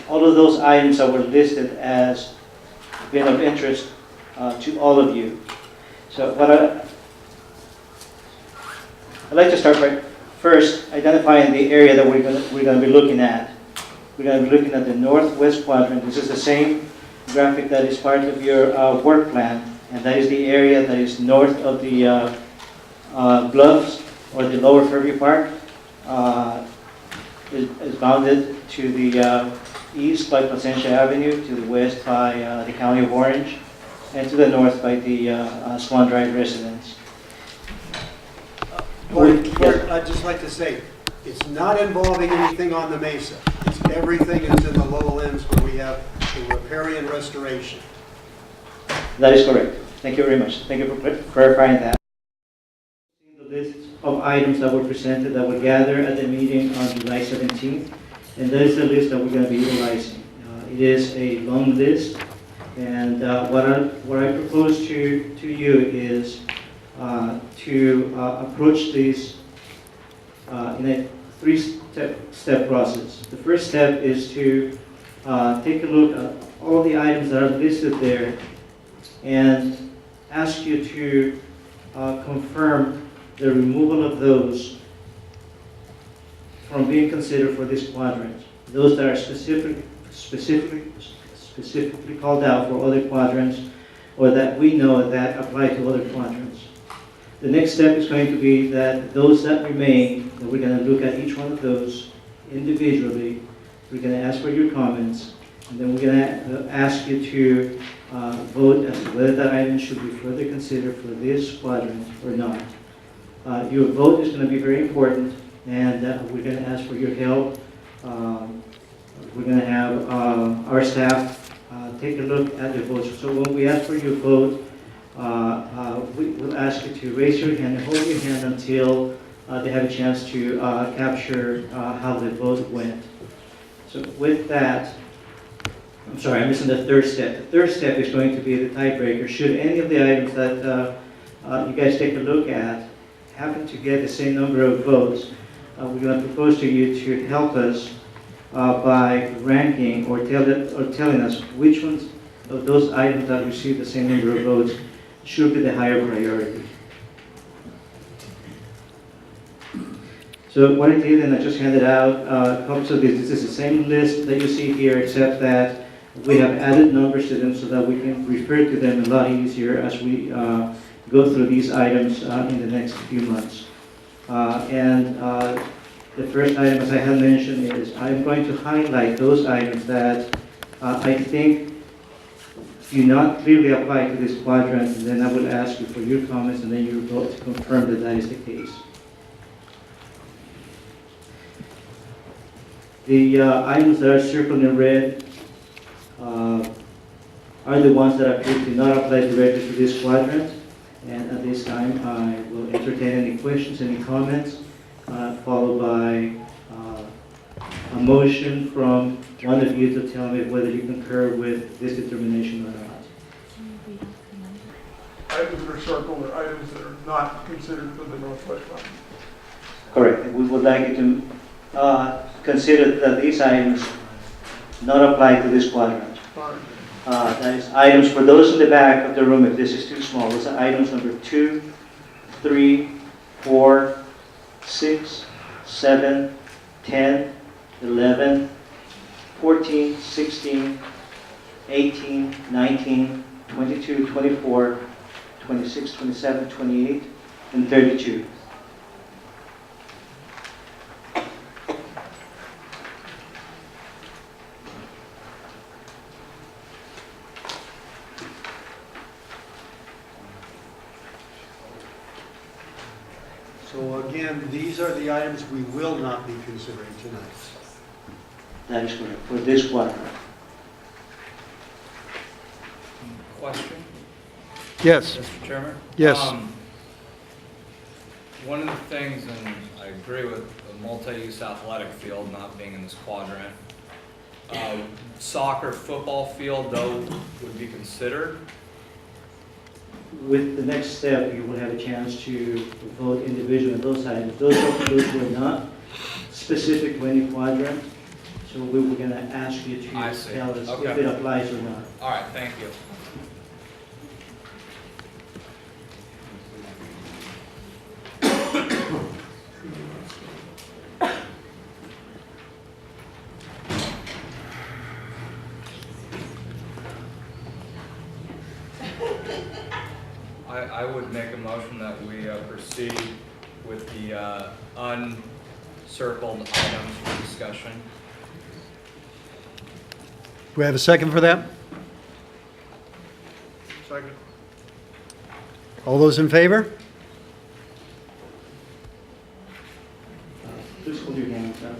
[SPEAKER 12] all of those items that were listed as being of interest to all of you. So what I'd like to start by first identifying the area that we're going to be looking at. We're going to be looking at the northwest quadrant. This is the same graphic that is part of your work plan. and that is the area that is north of the bluffs or the lower Fairview Park. Is bounded to the east by Placentia Avenue, to the west by the County of Orange, and to the north by the Swan Drive residence.
[SPEAKER 1] Bart, I'd just like to say, it's not involving anything on the Mesa. It's everything is in the lowlands where we have the riparian restoration.
[SPEAKER 12] That is correct. Thank you very much. Thank you for clarifying that. The list of items that were presented that were gathered at the meeting on July 17th, and that is the list that we're going to be utilizing. It is a long list, and what I propose to you is to approach these in a three-step process. The first step is to take a look at all the items that are listed there and ask you to confirm the removal of those from being considered for this quadrant. Those that are specifically called out for other quadrants, or that we know that apply to other quadrants. The next step is going to be that those that remain, that we're going to look at each one of those individually. We're going to ask for your comments, and then we're going to ask you to vote as to whether that item should be further considered for this quadrant or not. Your vote is going to be very important, and we're going to ask for your help. We're going to have our staff take a look at the votes. So when we ask for your vote, we will ask you to raise your hand and hold your hand until they have a chance to capture how the vote went. So with that, I'm sorry, I'm missing the third step. The third step is going to be the tiebreaker. Should any of the items that you guys take a look at happen to get the same number of votes, we're going to propose to you to help us by ranking or telling us which ones of those items that receive the same number of votes should be the higher priority. So what I did, and I just handed out copies of this. This is the same list that you see here, except that we have added numbers to them so that we can refer to them a lot easier as we go through these items in the next few months. The first item, as I have mentioned, is I'm going to highlight those items that I think do not clearly apply to this quadrant, and then I will ask you for your comments, and then you vote to confirm that that is the case. The items that are circled in red are the ones that appear to not apply directly to this quadrant. And at this time, I will entertain any questions, any comments, followed by a motion from one of you to tell me whether you concur with this determination or not.
[SPEAKER 13] Items that are circled are items that are not considered for the Northwest Fund.
[SPEAKER 12] Correct. And we would like you to consider that these items not apply to this quadrant. That is items for those in the back of the room, if this is too small. Those are items number 2, 3, 4, 6, 7, 10, 11, 14, 16, 18, 19, 22, 24, 26, 27, 28, and 32.
[SPEAKER 1] So again, these are the items we will not be considering tonight.
[SPEAKER 12] That is correct, for this quadrant.
[SPEAKER 4] Question?
[SPEAKER 9] Yes.
[SPEAKER 4] Mr. Chairman?
[SPEAKER 9] Yes.
[SPEAKER 4] One of the things, and I agree with the multi-use athletic field not being in this quadrant, soccer, football field, though, would be considered.
[SPEAKER 12] With the next step, you will have a chance to vote individually on those items. Those were not specific to any quadrant, so we were going to ask you to tell us if it applies or not.
[SPEAKER 4] All right, thank you. I would make a motion that we proceed with the uncircled items for discussion.
[SPEAKER 1] Do we have a second for that?
[SPEAKER 13] Second.
[SPEAKER 1] All those in favor?
[SPEAKER 12] Please hold your hands up.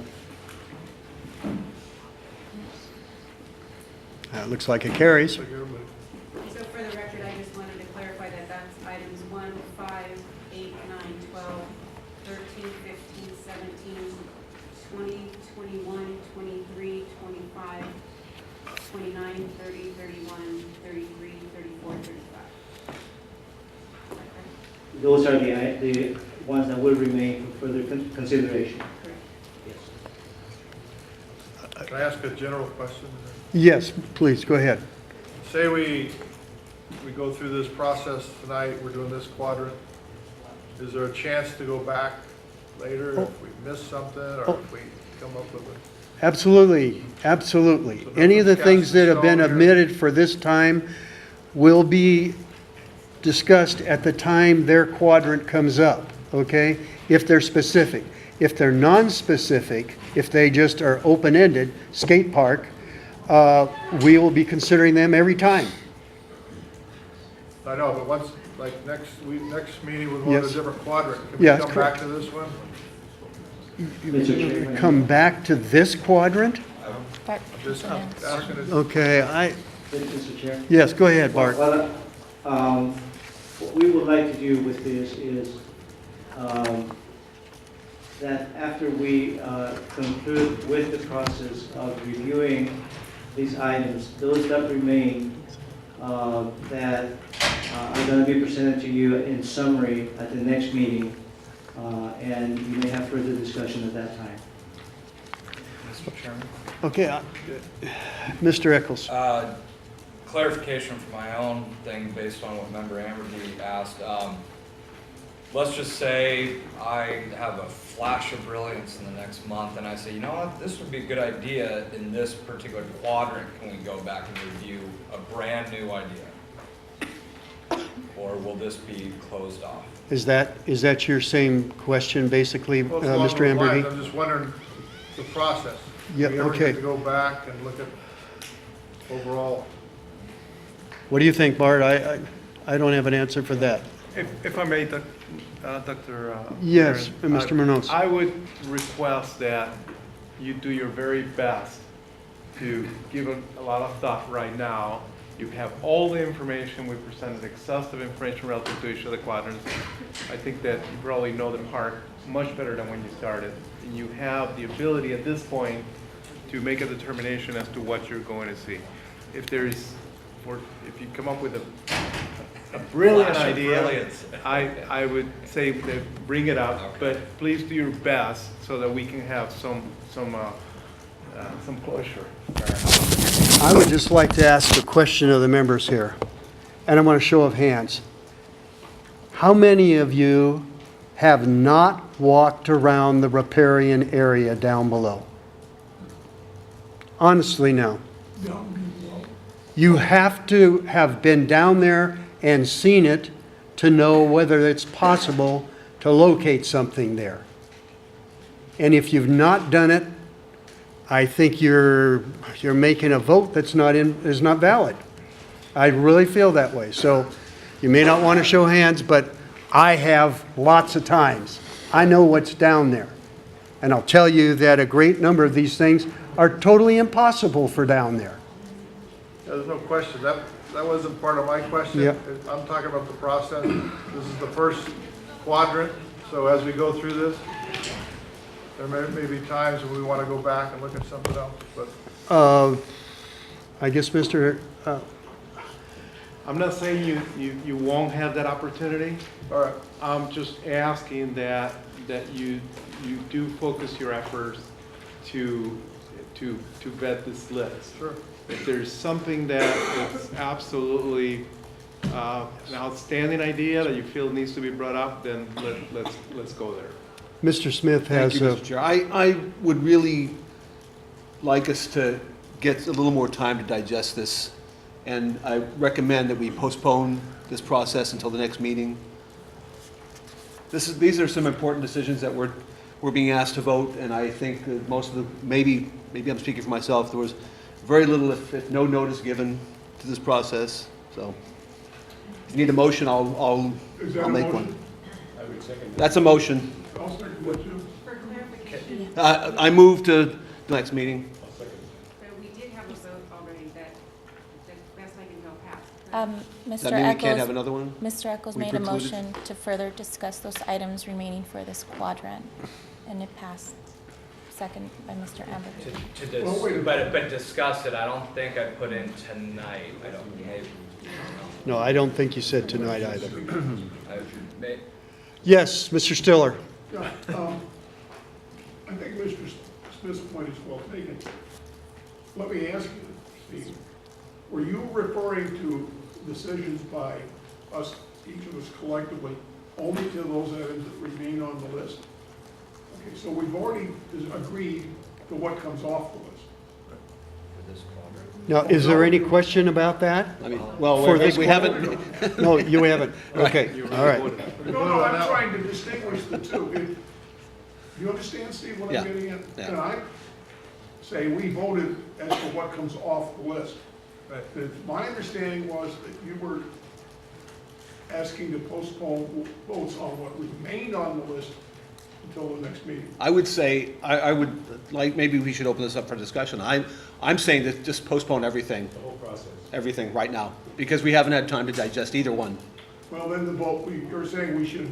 [SPEAKER 1] Looks like it carries.
[SPEAKER 11] So for the record, I just wanted to clarify that that's items 1, 5, 8, 9, 12, 13, 15, 17, 20, 21, 23, 25, 29, 30, 31, 33, 34, 35.
[SPEAKER 12] Those are the ones that will remain for further consideration.
[SPEAKER 11] Correct.
[SPEAKER 12] Yes.
[SPEAKER 13] Can I ask a general question?
[SPEAKER 1] Yes, please, go ahead.
[SPEAKER 13] Say we go through this process tonight, we're doing this quadrant. Is there a chance to go back later if we miss something or if we come up with a...
[SPEAKER 1] Absolutely, absolutely.
[SPEAKER 13] So
[SPEAKER 1] Any of the
[SPEAKER 13] nothing's
[SPEAKER 1] things
[SPEAKER 13] cast
[SPEAKER 1] that
[SPEAKER 13] in
[SPEAKER 1] have been
[SPEAKER 13] stone here?
[SPEAKER 1] omitted for this time will be discussed at the time their quadrant comes up, okay? If they're specific. If they're non-specific, if they just are open-ended, skate park, we will be considering them every time.
[SPEAKER 13] I know, but once, like next meeting, we're going to a
[SPEAKER 1] Yes.
[SPEAKER 13] different quadrant. Can we
[SPEAKER 1] Yes,
[SPEAKER 13] come
[SPEAKER 1] correct.
[SPEAKER 13] back to this one?
[SPEAKER 12] Mr. Chairman.
[SPEAKER 1] Come back to this quadrant?
[SPEAKER 13] I'm just asking it.
[SPEAKER 1] Okay,
[SPEAKER 12] Mr. Chair.
[SPEAKER 1] yes, go ahead, Bart.
[SPEAKER 12] Well, what we would like to do with this is that after we conclude with the process of reviewing these items, those that remain that are going to be presented to you in summary at the next meeting, and you may have further discussion at that time.
[SPEAKER 4] Mr. Chairman?
[SPEAKER 1] Okay, Mr. Eccles.
[SPEAKER 4] Clarification for my own thing based on what Member Amberby asked. Let's just say I have a flash of brilliance in the next month and I say, you know what, this would be a good idea in this particular quadrant. Can we go back and review a brand new idea? Or will this be closed off?
[SPEAKER 1] Is that your same question, basically,
[SPEAKER 13] Well, it's along
[SPEAKER 1] Mr.
[SPEAKER 13] those lines.
[SPEAKER 1] Amberby?
[SPEAKER 13] I'm just wondering the process.
[SPEAKER 1] Yeah,
[SPEAKER 13] Do we ever
[SPEAKER 1] okay.
[SPEAKER 13] get to go back and look at overall?
[SPEAKER 1] What do you think, Bart? I don't have an answer for that.
[SPEAKER 10] If I may, Dr.
[SPEAKER 1] Yes,
[SPEAKER 10] Aaron,
[SPEAKER 1] Mr. Munoz.
[SPEAKER 10] I would request that you do your very best to give a lot of thought right now. You have all the information. We presented exhaustive information relative to each of the quadrants. I think that you probably know the park much better than when you started. And you have the ability at this point to make a determination as to what you're going to see. If you come up with a brilliant
[SPEAKER 4] Flash of
[SPEAKER 10] idea,
[SPEAKER 4] brilliance.
[SPEAKER 10] I would say that bring it up, but please do your best so that we can have some closure.
[SPEAKER 1] I would just like to ask a question of the members here, and I want a show of hands. How many of you have not walked around the riparian area down below? Honestly, no. You have to have been down there and seen it to know whether it's possible to locate something there. And if you've not done it, I think you're making a vote that's is not valid. I really feel that way. So you may not want to show hands, but I have lots of times. I know what's down there. And I'll tell you that a great number of these things are totally impossible for down there.
[SPEAKER 13] Yeah, there's no question. That wasn't part of my question.
[SPEAKER 1] Yep.
[SPEAKER 13] I'm talking about the process. This is the first quadrant. So as we go through this, there may be times when we want to go back and look at something else. But
[SPEAKER 1] I guess, Mr.
[SPEAKER 10] I'm not saying you won't have that opportunity.
[SPEAKER 13] all right.
[SPEAKER 10] I'm just asking that you do focus your efforts to vet this list.
[SPEAKER 13] Sure.
[SPEAKER 10] If there's something that is absolutely an outstanding idea that you feel needs to be brought up, then let's go there.
[SPEAKER 1] Mr. Smith has
[SPEAKER 2] Thank you, Mr. Chair. I would really like us to get a little more time to digest this and I recommend that we postpone this process until the next meeting. These are some important decisions that we're being asked to vote, and I think that most of the, maybe I'm speaking for myself, there was very little, if no notice given to this process, so. If you need a motion, I'll make one.
[SPEAKER 5] I would second.
[SPEAKER 2] That's a motion.
[SPEAKER 5] I'll second that too.
[SPEAKER 11] For clarification,
[SPEAKER 2] I move to the next meeting.
[SPEAKER 11] so we did have a vote already that best I can tell passed.
[SPEAKER 2] Does
[SPEAKER 14] Mr.
[SPEAKER 2] that mean we can't have
[SPEAKER 14] Eccles,
[SPEAKER 2] another one?
[SPEAKER 14] Mr. Eccles
[SPEAKER 2] We
[SPEAKER 14] made a
[SPEAKER 2] precluded?
[SPEAKER 14] motion to further discuss those items remaining for this quadrant, and it passed. Second by Mr. Amber.
[SPEAKER 4] But discuss it, I don't think I put in tonight, I don't, maybe.
[SPEAKER 1] No, I don't think you said tonight either.
[SPEAKER 4] I-
[SPEAKER 1] Yes, Mr. Stiller.
[SPEAKER 5] Yeah, I think Mr. Smith's point is well taken. Let me ask you, Steve, were you referring to decisions by us, each of us collectively, only to those items that remain on the list? Okay, so we've already agreed to what comes off the list.
[SPEAKER 1] Now, is there any question about that?
[SPEAKER 2] I mean, well,
[SPEAKER 1] For
[SPEAKER 2] I think
[SPEAKER 1] this
[SPEAKER 2] we
[SPEAKER 1] quadrant?
[SPEAKER 2] haven't.
[SPEAKER 1] No, you haven't. Okay, all right.
[SPEAKER 5] No, I'm trying to distinguish the two. Do you understand, Steve, what
[SPEAKER 2] Yeah,
[SPEAKER 5] I'm getting at?
[SPEAKER 2] yeah.
[SPEAKER 5] Can I say we voted as to what comes off the list? My understanding was that you were asking to postpone votes on what remained on the list until the next meeting.
[SPEAKER 2] I would say, I would, like, maybe we should open this up for discussion. I'm saying that just postpone everything. The whole process. Everything right now, because we haven't had time to digest either one.
[SPEAKER 5] Well, then the vote, you're saying we should,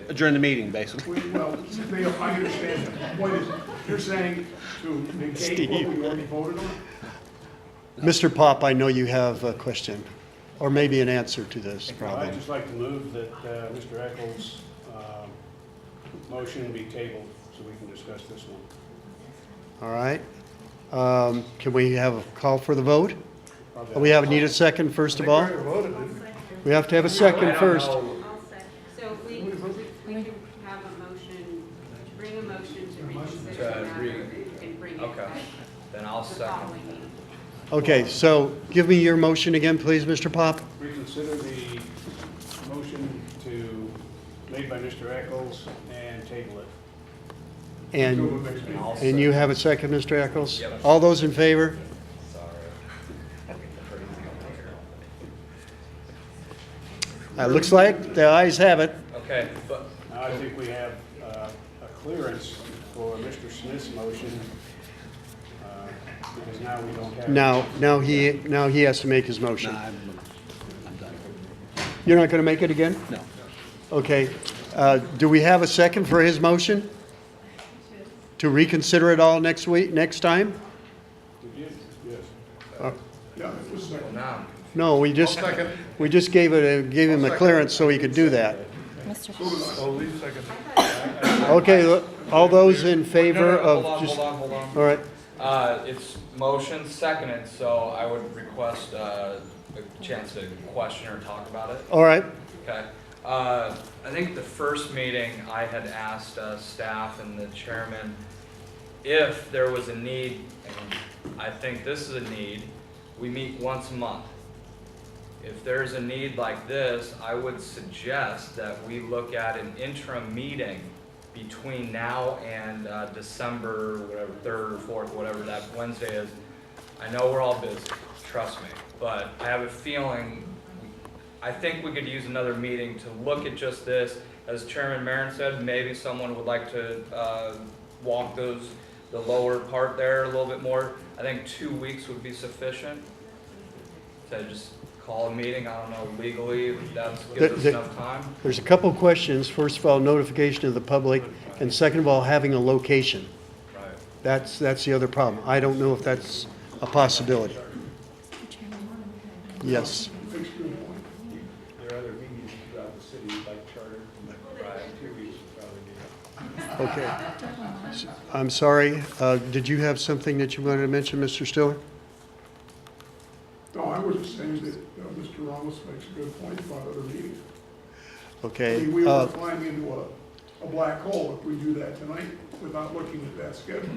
[SPEAKER 2] Adjourn the meeting, basically.
[SPEAKER 5] well, I understand that. The point is, you're saying to negate what we already voted on?
[SPEAKER 1] Mr. Pop, I know you have a question, or maybe an answer to this
[SPEAKER 5] I'd
[SPEAKER 1] problem.
[SPEAKER 5] just like to move that Mr. Eccles' motion be tabled so we can discuss this one.
[SPEAKER 1] All right. Can we have a call for the vote? Need a second, first of all? We have to have a second first.
[SPEAKER 11] So we can have a motion, bring a motion to reconsider the matter and bring it
[SPEAKER 4] Okay,
[SPEAKER 11] back
[SPEAKER 4] then I'll
[SPEAKER 11] the
[SPEAKER 4] second.
[SPEAKER 11] following meeting.
[SPEAKER 1] Okay, so give me your motion again, please, Mr. Pop.
[SPEAKER 5] Reconsider the motion made by Mr. Eccles and table it.
[SPEAKER 1] And you have a second, Mr. Eccles?
[SPEAKER 4] Yep.
[SPEAKER 1] All those in favor? Looks like the ayes have it.
[SPEAKER 4] Okay, but,
[SPEAKER 5] Now, I think we have a clearance for Mr. Smith's motion, because now we don't have.
[SPEAKER 1] Now he has to make his motion.
[SPEAKER 2] Nah, I'm done.
[SPEAKER 1] You're not going to make it again?
[SPEAKER 2] No.
[SPEAKER 1] Okay. Do we have a second for his motion? To reconsider it all next time?
[SPEAKER 5] Yes. Yeah, it was second.
[SPEAKER 4] now,
[SPEAKER 1] No, we just gave him a clearance so he could do that.
[SPEAKER 14] Mr.
[SPEAKER 13] Oh, Lee second.
[SPEAKER 1] Okay, all those in favor
[SPEAKER 4] hold
[SPEAKER 1] of
[SPEAKER 4] on,
[SPEAKER 1] just,
[SPEAKER 4] hold on.
[SPEAKER 1] all right.
[SPEAKER 4] It's motion seconded, so I would request a chance to question or talk about it.
[SPEAKER 1] All right.
[SPEAKER 4] Okay. I think the first meeting I had asked staff and the chairman if there was a need, and I think this is a need, we meet once a month. If there's a need like this, I would suggest that we look at an interim meeting between now and December, whatever, 3rd or 4th, whatever that Wednesday is. I know we're all busy, trust me, but I have a feeling, I think we could use another meeting to look at just this. As Chairman MEHREN said, maybe someone would like to walk the lower part there a little bit more. I think 2 weeks would be sufficient to just call a meeting. I don't know legally if that gives us enough time.
[SPEAKER 1] There's a couple of questions. First of all, notification of the public, and second of all, having a location.
[SPEAKER 4] Right.
[SPEAKER 1] That's the other problem. I don't know if that's a possibility. Yes.
[SPEAKER 5] There are other meetings throughout the city, like charter, and 2 weeks would probably be.
[SPEAKER 1] Okay. I'm sorry. Did you have something that you wanted to mention, Mr. Stiller?
[SPEAKER 5] No, I was just saying that Mr. Ramos makes a good point about other meetings. I
[SPEAKER 1] Okay.
[SPEAKER 5] mean, we were flying into a black hole if we do that tonight without looking at that schedule.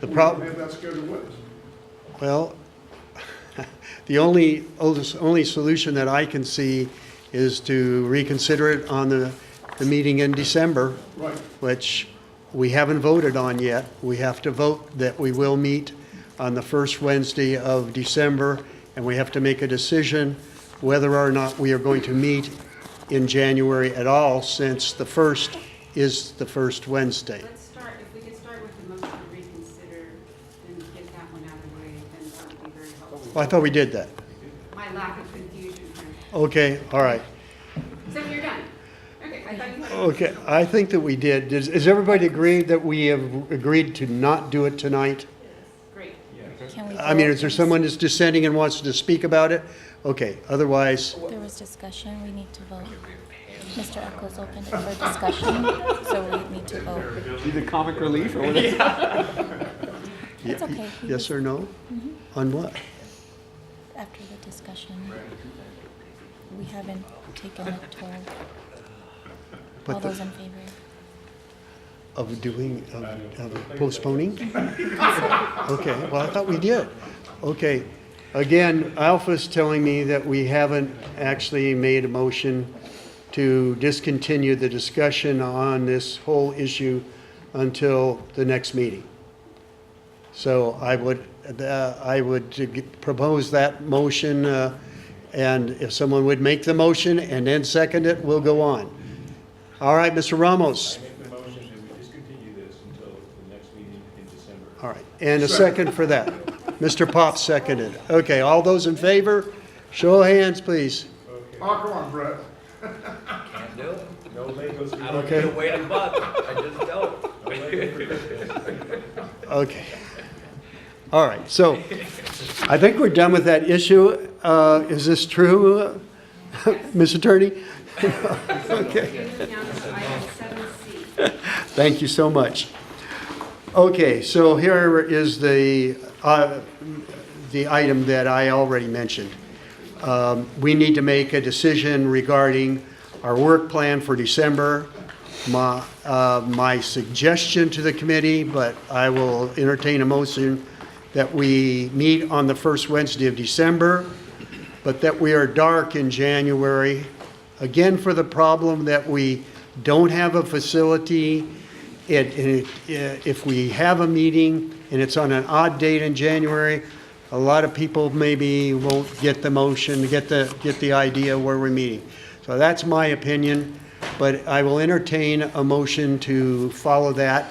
[SPEAKER 1] The
[SPEAKER 5] We
[SPEAKER 1] problem.
[SPEAKER 5] don't have that schedule with us.
[SPEAKER 1] Well, The only solution that I can see is to reconsider it on the meeting in December,
[SPEAKER 13] Right.
[SPEAKER 1] which we haven't voted on yet. We have to vote that we will meet on the first Wednesday of December, and we have to make a decision whether or not we are going to meet in January at all, since the first is the first Wednesday.
[SPEAKER 11] Let's start, if we could start with the motion to reconsider and get that one out of the way, then that would be very helpful.
[SPEAKER 1] Well, I thought we did that.
[SPEAKER 11] My lack of confusion here.
[SPEAKER 1] Okay, all right.
[SPEAKER 11] So you're done? Okay, I thought you had.
[SPEAKER 1] Okay, I think that we did. Does everybody agree that we have agreed to not do it tonight?
[SPEAKER 11] Great.
[SPEAKER 14] Can we
[SPEAKER 1] I mean,
[SPEAKER 14] vote?
[SPEAKER 1] is there someone that's dissenting and wants to speak about it? Okay, otherwise,
[SPEAKER 14] There was discussion, we need to vote. Mr. ECKLES opened it for discussion, so we need to vote.
[SPEAKER 15] Need the comic relief or what? Is
[SPEAKER 14] It's okay. he
[SPEAKER 1] yes
[SPEAKER 14] was-
[SPEAKER 1] or no? On what?
[SPEAKER 14] After the discussion, we haven't taken a toll.
[SPEAKER 1] But
[SPEAKER 14] All
[SPEAKER 1] the-
[SPEAKER 14] those in favor?
[SPEAKER 1] Of doing, of postponing? Okay, well, I thought we did. Okay, again, Alpha's telling me that we haven't actually made a motion to discontinue the discussion on this whole issue until the next meeting. So I would propose that motion, and if someone would make the motion and then second it, we'll go on. All right, Mr. Ramos. All right, and a second for that. Mr. Pop seconded. Okay, all those in favor, show of hands, please.
[SPEAKER 13] Oh, come on, Brett.
[SPEAKER 4] Can't do it.
[SPEAKER 15] No Legos.
[SPEAKER 4] I don't
[SPEAKER 1] Okay.
[SPEAKER 4] get a weighted butt. I just don't.
[SPEAKER 1] Okay. All right, so I think we're done with that issue. Is this true, Ms. Attorney? Okay. Thank you so much. Okay, so here is the item that I already mentioned. We need to make a decision regarding our work plan for December. My suggestion to the committee, but I will entertain a motion that we meet on the first Wednesday of December, but that we are dark in January. Again, for the problem that we don't have a facility. If we have a meeting and it's on an odd date in January, a lot of people maybe won't get the motion, get the idea where we're meeting. So that's my opinion, but I will entertain a motion to follow that,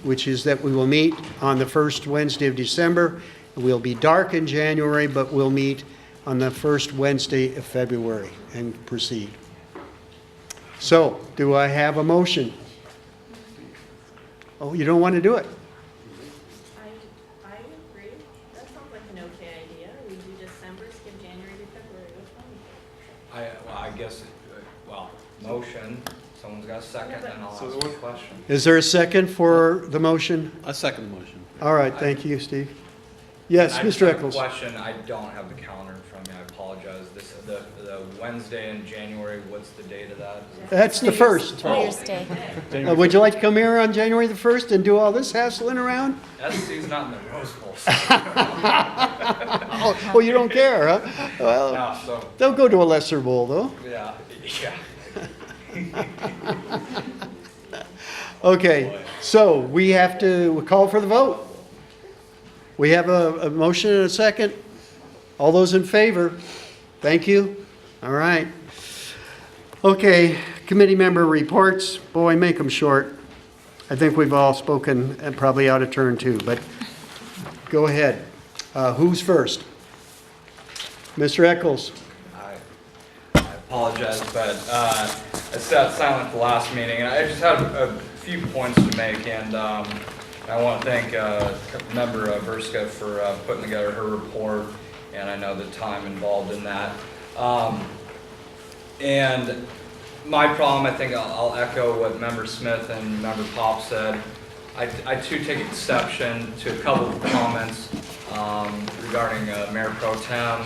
[SPEAKER 1] which is that we will meet on the first Wednesday of December. We'll be dark in January, but we'll meet on the first Wednesday of February and proceed. So, do I have a motion? Oh, you don't want to do it?
[SPEAKER 7] I agree. That sounds like an okay idea. We do December, skip January to February. Which one?
[SPEAKER 4] I guess, motion, someone's got a second, and I'll ask a question.
[SPEAKER 1] Is there a second for the motion?
[SPEAKER 15] I second the motion.
[SPEAKER 1] All right, thank you, Steve. Yes,
[SPEAKER 4] I just
[SPEAKER 1] Mr.
[SPEAKER 4] have a
[SPEAKER 1] Eccles.
[SPEAKER 4] question, I don't have the calendar in front of me, I apologize. The Wednesday in January, what's the date of that?
[SPEAKER 1] That's the first.
[SPEAKER 14] New Year's Day.
[SPEAKER 1] Would you like to come here on January the 1st and do all this hassling around?
[SPEAKER 4] SC's not in the Rose Bowl.
[SPEAKER 1] Oh, you don't care, huh? Well,
[SPEAKER 4] No, so,
[SPEAKER 1] they'll go to a lesser bowl, though.
[SPEAKER 4] yeah.
[SPEAKER 1] Okay, so we have to call for the vote. We have a motion and a second. All those in favor? Thank you. All right. Okay, committee member reports. Boy, make them short. I think we've all spoken and probably out of turn too, but go ahead. Who's first? Mr. Eccles.
[SPEAKER 4] I apologize, but I sat silent the last meeting, and I just had a few points to make, and I want to thank member Vrska for putting together her report, and I know the time involved in that. And my problem, I think I'll echo what member Smith and member Pop said. I too take exception to a couple of comments regarding Mayor Pro Tem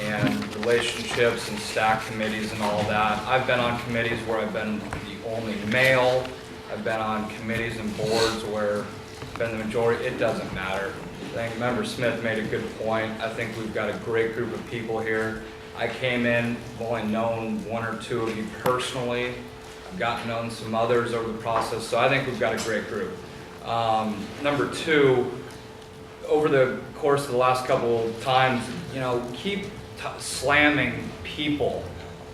[SPEAKER 4] and relationships and staff committees and all that. I've been on committees where I've been the only male. I've been on committees and boards where been the majority, it doesn't matter. I think Member Smith made a good point. I think we've got a great group of people here. I came in, I've only known one or two of you personally. I've gotten to know some others over the process, so I think we've got a great group. Number two, over the course of the last couple of times, you know, keep slamming people,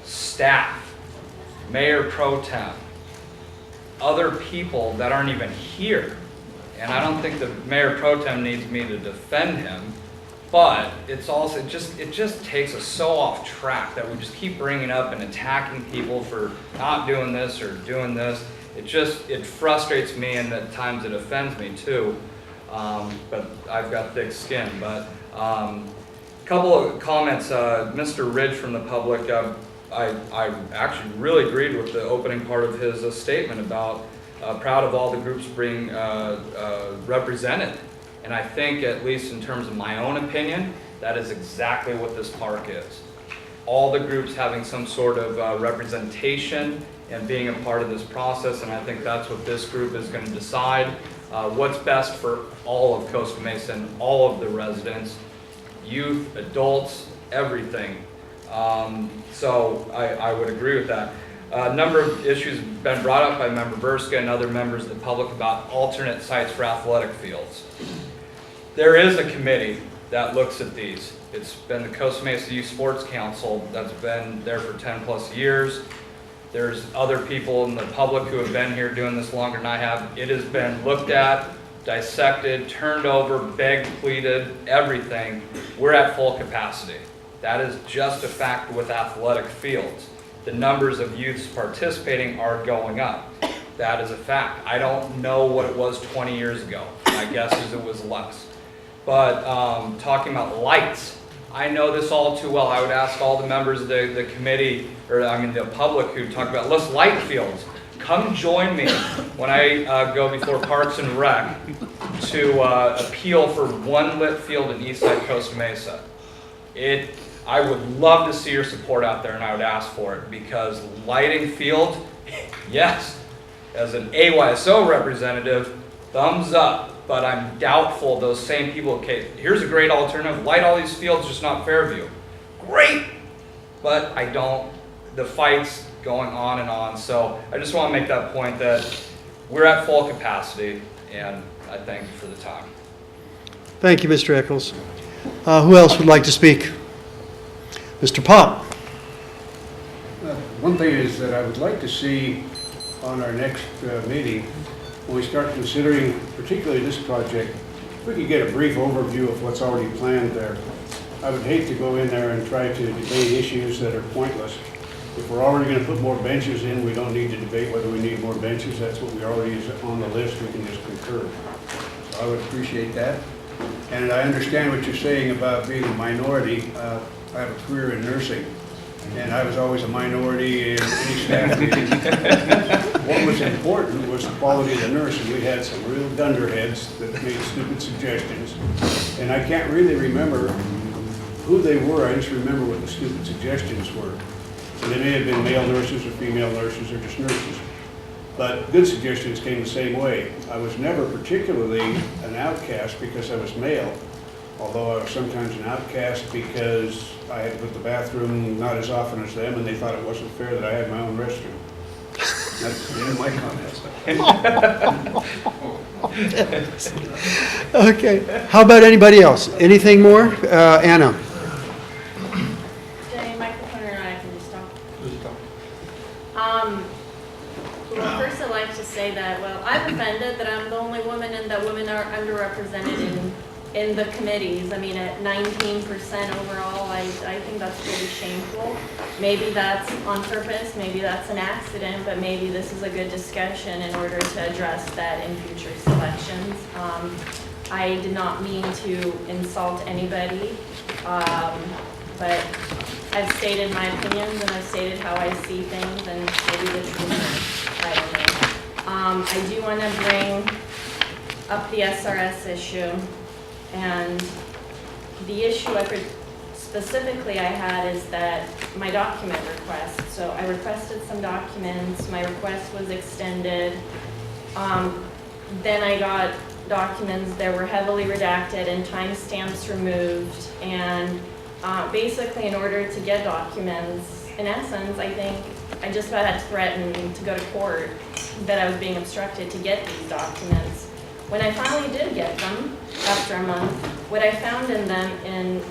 [SPEAKER 4] staff, mayor pro tem, other people that aren't even here. And I don't think the mayor pro tem needs me to defend him, but it's also, it just takes us so off track that we just keep bringing up and attacking people for not doing this or doing this. It frustrates me, and at times it offends me too. But I've got thick skin. But couple of comments. Mr. Ridge from the public, I actually really agreed with the opening part of his statement about proud of all the groups being represented. And I think, at least in terms of my own opinion, that is exactly what this park is. All the groups having some sort of representation and being a part of this process, and I think that's what this group is going to decide. What's best for all of Costa Mesa and all of the residents, youth, adults, everything. So I would agree with that. A number of issues have been brought up by Member Vrska and other members of the public about alternate sites for athletic fields. There is a committee that looks at these. It's been the Costa Mesa Youth Sports Council that's been there for 10 plus years. There's other people in the public who have been here doing this longer than I have. It has been looked at, dissected, turned over, begged, pleaded, everything. We're at full capacity. That is just a fact with athletic fields. The numbers of youths participating are going up. That is a fact. I don't know what it was 20 years ago. My guess is it was less. But talking about lights, I know this all too well. I would ask all the members of the committee, or I mean the public who talk about, let's light fields. Come join me when I go before Parks and Rec to appeal for one lit field in Eastside Costa Mesa. I would love to see your support out there, and I would ask for it, because lighting fields, yes, as an AYSO representative, thumbs up. But I'm doubtful those same people, okay, here's a great alternative, light all these fields, just not Fairview. Great! But I don't, the fight's going on and on, so I just want to make that point that we're at full capacity, and I thank you for the time.
[SPEAKER 1] Thank you, Mr. ECKLES. Who else would like to speak? Mr. Pop.
[SPEAKER 5] One thing is that I would like to see on our next meeting, when we start considering particularly this project, if we could get a brief overview of what's already planned there. I would hate to go in there and try to debate issues that are pointless. If we're already going to put more benches in, we don't need to debate whether we need more benches. That's what we already is on the list. We can just concur. So I would appreciate that. And I understand what you're saying about being a minority. I have a career in nursing, and I was always a minority in any staff meeting. What was important was the quality of the nurse, and we had some real dunderheads that made stupid suggestions. And I can't really remember who they were. I just remember what the stupid suggestions were. And they may have been male nurses or female nurses or just nurses. But good suggestions came the same way. I was never particularly an outcast because I was male, although I was sometimes an outcast because I had to put the bathroom not as often as them, and they thought it wasn't fair that I had my own restroom. That's the end of my comments.
[SPEAKER 1] Okay. How about anybody else? Anything more? Anna.
[SPEAKER 7] Well, first I'd like to say that, well, I'm offended that I'm the only woman and that women are underrepresented in the committees. I mean, at 19% overall, I think that's really shameful. Maybe that's on purpose, maybe that's an accident, but maybe this is a good discussion in order to address that in future selections. I did not mean to insult anybody, but I've stated my opinions and I've stated how I see things, and maybe the truth, I don't know. I do want to bring up the SRS issue, and the issue specifically I had is that my document request. So I requested some documents, my request was extended, then I got documents that were heavily redacted and timestamps removed. And basically, in order to get documents, in essence, I think I just about had to threaten to go to court that I was being obstructed to get these documents. When I finally did get them, after a month, what I found in them, and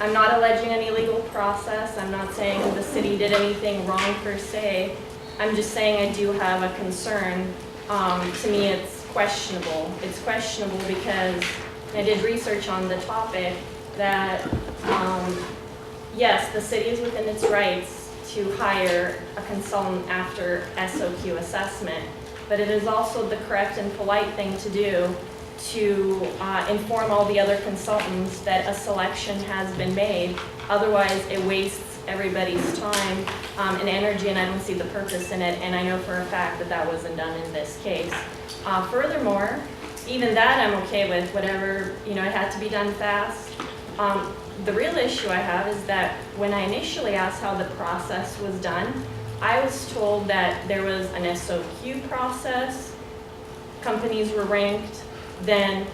[SPEAKER 7] I'm not alleging any legal process, I'm not saying the city did anything wrong per se, I'm just saying I do have a concern. To me, it's questionable. It's questionable because I did research on the topic that, yes, the city is within its rights to hire a consultant after SOQ assessment, but it is also the correct and polite thing to do to inform all the other consultants that a selection has been made. Otherwise, it wastes everybody's time and energy, and I don't see the purpose in it, and I know for a fact that that wasn't done in this case. Furthermore, even that I'm okay with, whatever, it had to be done fast. The real issue I have is that when I initially asked how the process was done, I was told that there was an SOQ process, companies were ranked, then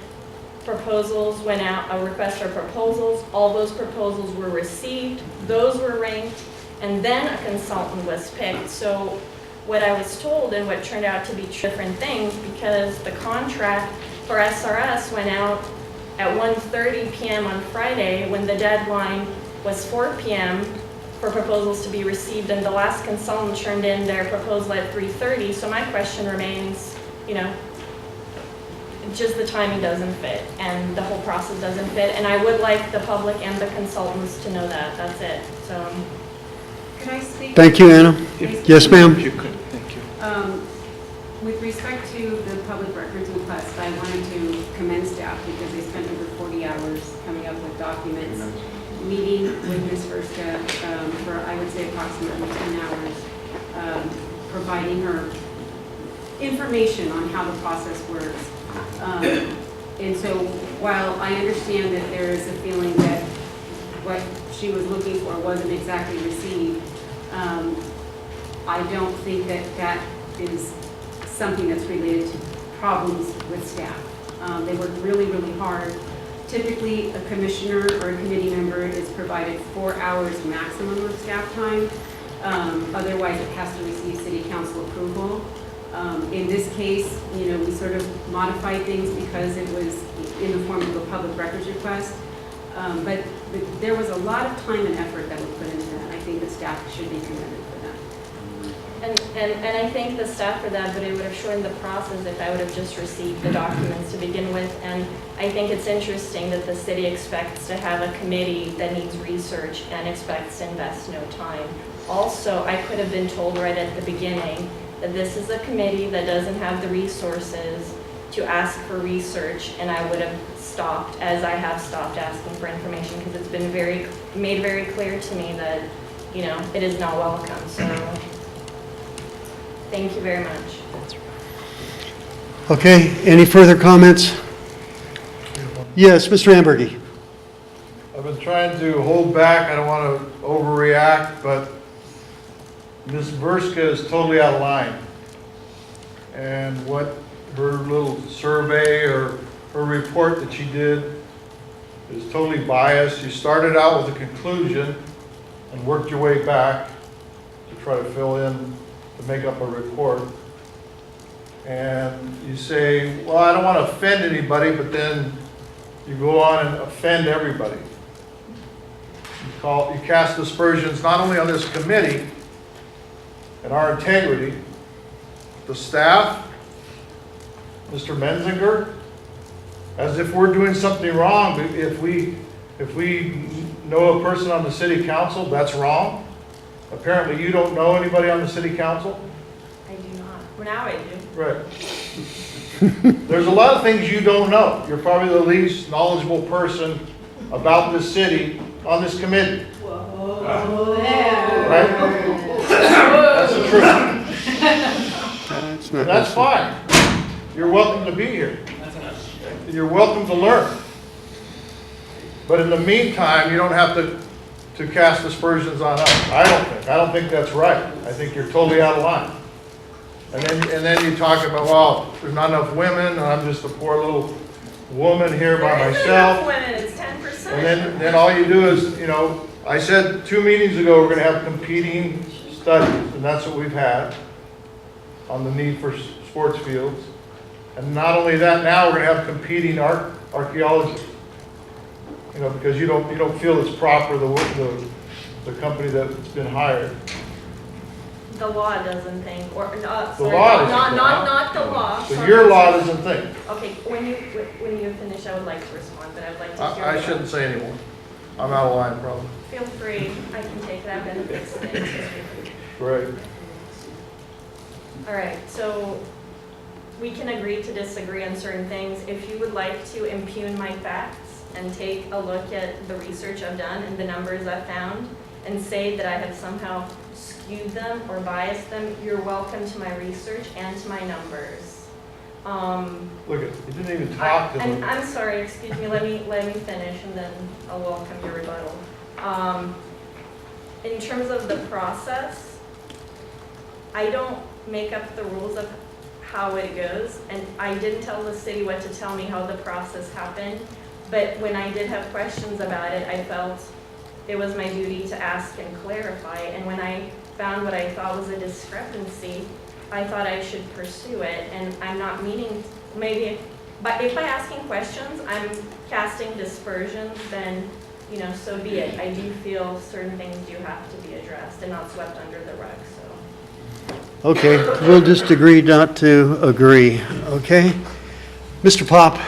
[SPEAKER 7] proposals went out, a request for proposals, all those proposals were received, those were ranked, and then a consultant was picked. So what I was told and what turned out to be different things, because the contract for SRS went out at 1:30 p.m. on Friday when the deadline was 4 p.m. for proposals to be received, and the last consultant turned in their proposal at 3:30. So my question remains, just the timing doesn't fit and the whole process doesn't fit, and I would like the public and the consultants to know that. That's it. So
[SPEAKER 11] Could I speak?
[SPEAKER 1] Thank you, Anna. Yes, ma'am.
[SPEAKER 15] If you could, thank you.
[SPEAKER 11] With respect to the public records request, I wanted to commend staff because they spent over 40 hours coming up with documents, meeting with Ms. Vrska for, I would say, approximately 10 hours, providing her information on how the process works. And so while I understand that there is a feeling that what she was looking for wasn't exactly received, I don't think that that is something that's related to problems with staff. They work really, really hard. Typically, a commissioner or a committee member is provided 4 hours maximum of staff time. Otherwise, it has to receive city council approval. In this case, we sort of modified things because it was in the form of a public records request. But there was a lot of time and effort that was put into that. I think the staff should be commended for that.
[SPEAKER 7] And I thank the staff for that, but it would have shortened the process if I would have just received the documents to begin with. And I think it's interesting that the city expects to have a committee that needs research and expects to invest no time. Also, I could have been told right at the beginning that this is a committee that doesn't have the resources to ask for research, and I would have stopped, as I have stopped asking for information, because it's been made very clear to me that, it is not welcome. So thank you very much.
[SPEAKER 1] Okay, any further comments? Yes, Mr. Ambergy.
[SPEAKER 13] I've been trying to hold back, I don't want to overreact, but Ms. Vrska is totally out of line. And what her little survey or her report that she did is totally biased. You started out with a conclusion and worked your way back to try to fill in, to make up a report. And you say, well, I don't want to offend anybody, but then you go on and offend everybody. You cast aspersions not only on this committee and our integrity, the staff, Mr. Menzinger, as if we're doing something wrong. If we know a person on the city council, that's wrong. Apparently you don't know anybody on the city council.
[SPEAKER 7] I do not. Well, now I do.
[SPEAKER 13] Right. There's a lot of things you don't know. You're probably the least knowledgeable person about this city on this committee.
[SPEAKER 11] Whoa.
[SPEAKER 13] Right? That's the truth. That's fine. You're welcome to be here. You're welcome to learn. But in the meantime, you don't have to cast aspersions on us. I don't think that's right. I think you're totally out of line. And then you talk about, well, there's not enough women, and I'm just a poor little woman here by
[SPEAKER 7] There isn't
[SPEAKER 13] myself.
[SPEAKER 7] enough women, it's 10%.
[SPEAKER 13] And then all you do is, you know, I said 2 meetings ago, we're gonna have competing studies, and that's what we've had on the need for sports fields. And not only that, now we're gonna have competing archaeology. You know, because you don't feel it's proper, the company that's been hired.
[SPEAKER 7] The law doesn't think, or,
[SPEAKER 13] The
[SPEAKER 7] sorry,
[SPEAKER 13] law doesn't
[SPEAKER 7] not the law.
[SPEAKER 13] So
[SPEAKER 7] sorry.
[SPEAKER 13] your law doesn't think.
[SPEAKER 7] Okay, when you finish, I would like to respond, but I would like to hear.
[SPEAKER 13] I shouldn't say anymore. I'm out of line, probably.
[SPEAKER 7] Feel free, I can take that benefits thing.
[SPEAKER 13] Right.
[SPEAKER 7] All right, so we can agree to disagree on certain things. If you would like to impugn my facts and take a look at the research I've done and the numbers I've found and say that I have somehow skewed them or biased them, you're welcome to my research and to my numbers.
[SPEAKER 13] Look, you didn't even talk to them.
[SPEAKER 7] I'm sorry, excuse me, let me finish and then I'll welcome your rebuttal. In terms of the process, I don't make up the rules of how it goes, and I didn't tell the city what to tell me how the process happened, but when I did have questions about it, I felt it was my duty to ask and clarify, and when I found what I thought was a discrepancy, I thought I should pursue it, and I'm not meaning, but if by asking questions, I'm casting dispersions, then, you know, so be it. I do feel certain things do have to be addressed and not swept under the rug, so.
[SPEAKER 1] Okay, we'll just agree not to agree, okay? Mr. Pop?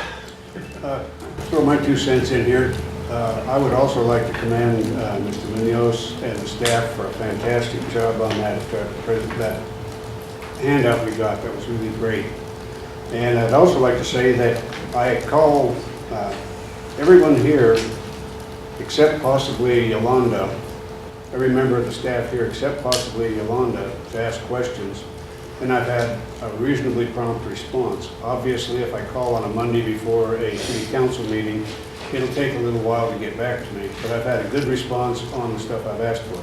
[SPEAKER 5] Throw my 2 cents in here. I would also like to commend Mr. Munoz and the staff for a fantastic job on that handout we got. That was really great. And I'd also like to say that I call everyone here, except possibly Yolanda, every member of the staff here, except possibly Yolanda, to ask questions, and I've had a reasonably prompt response. Obviously, if I call on a Monday before a city council meeting, it'll take a little while to get back to me, but I've had a good response on the stuff I've asked for.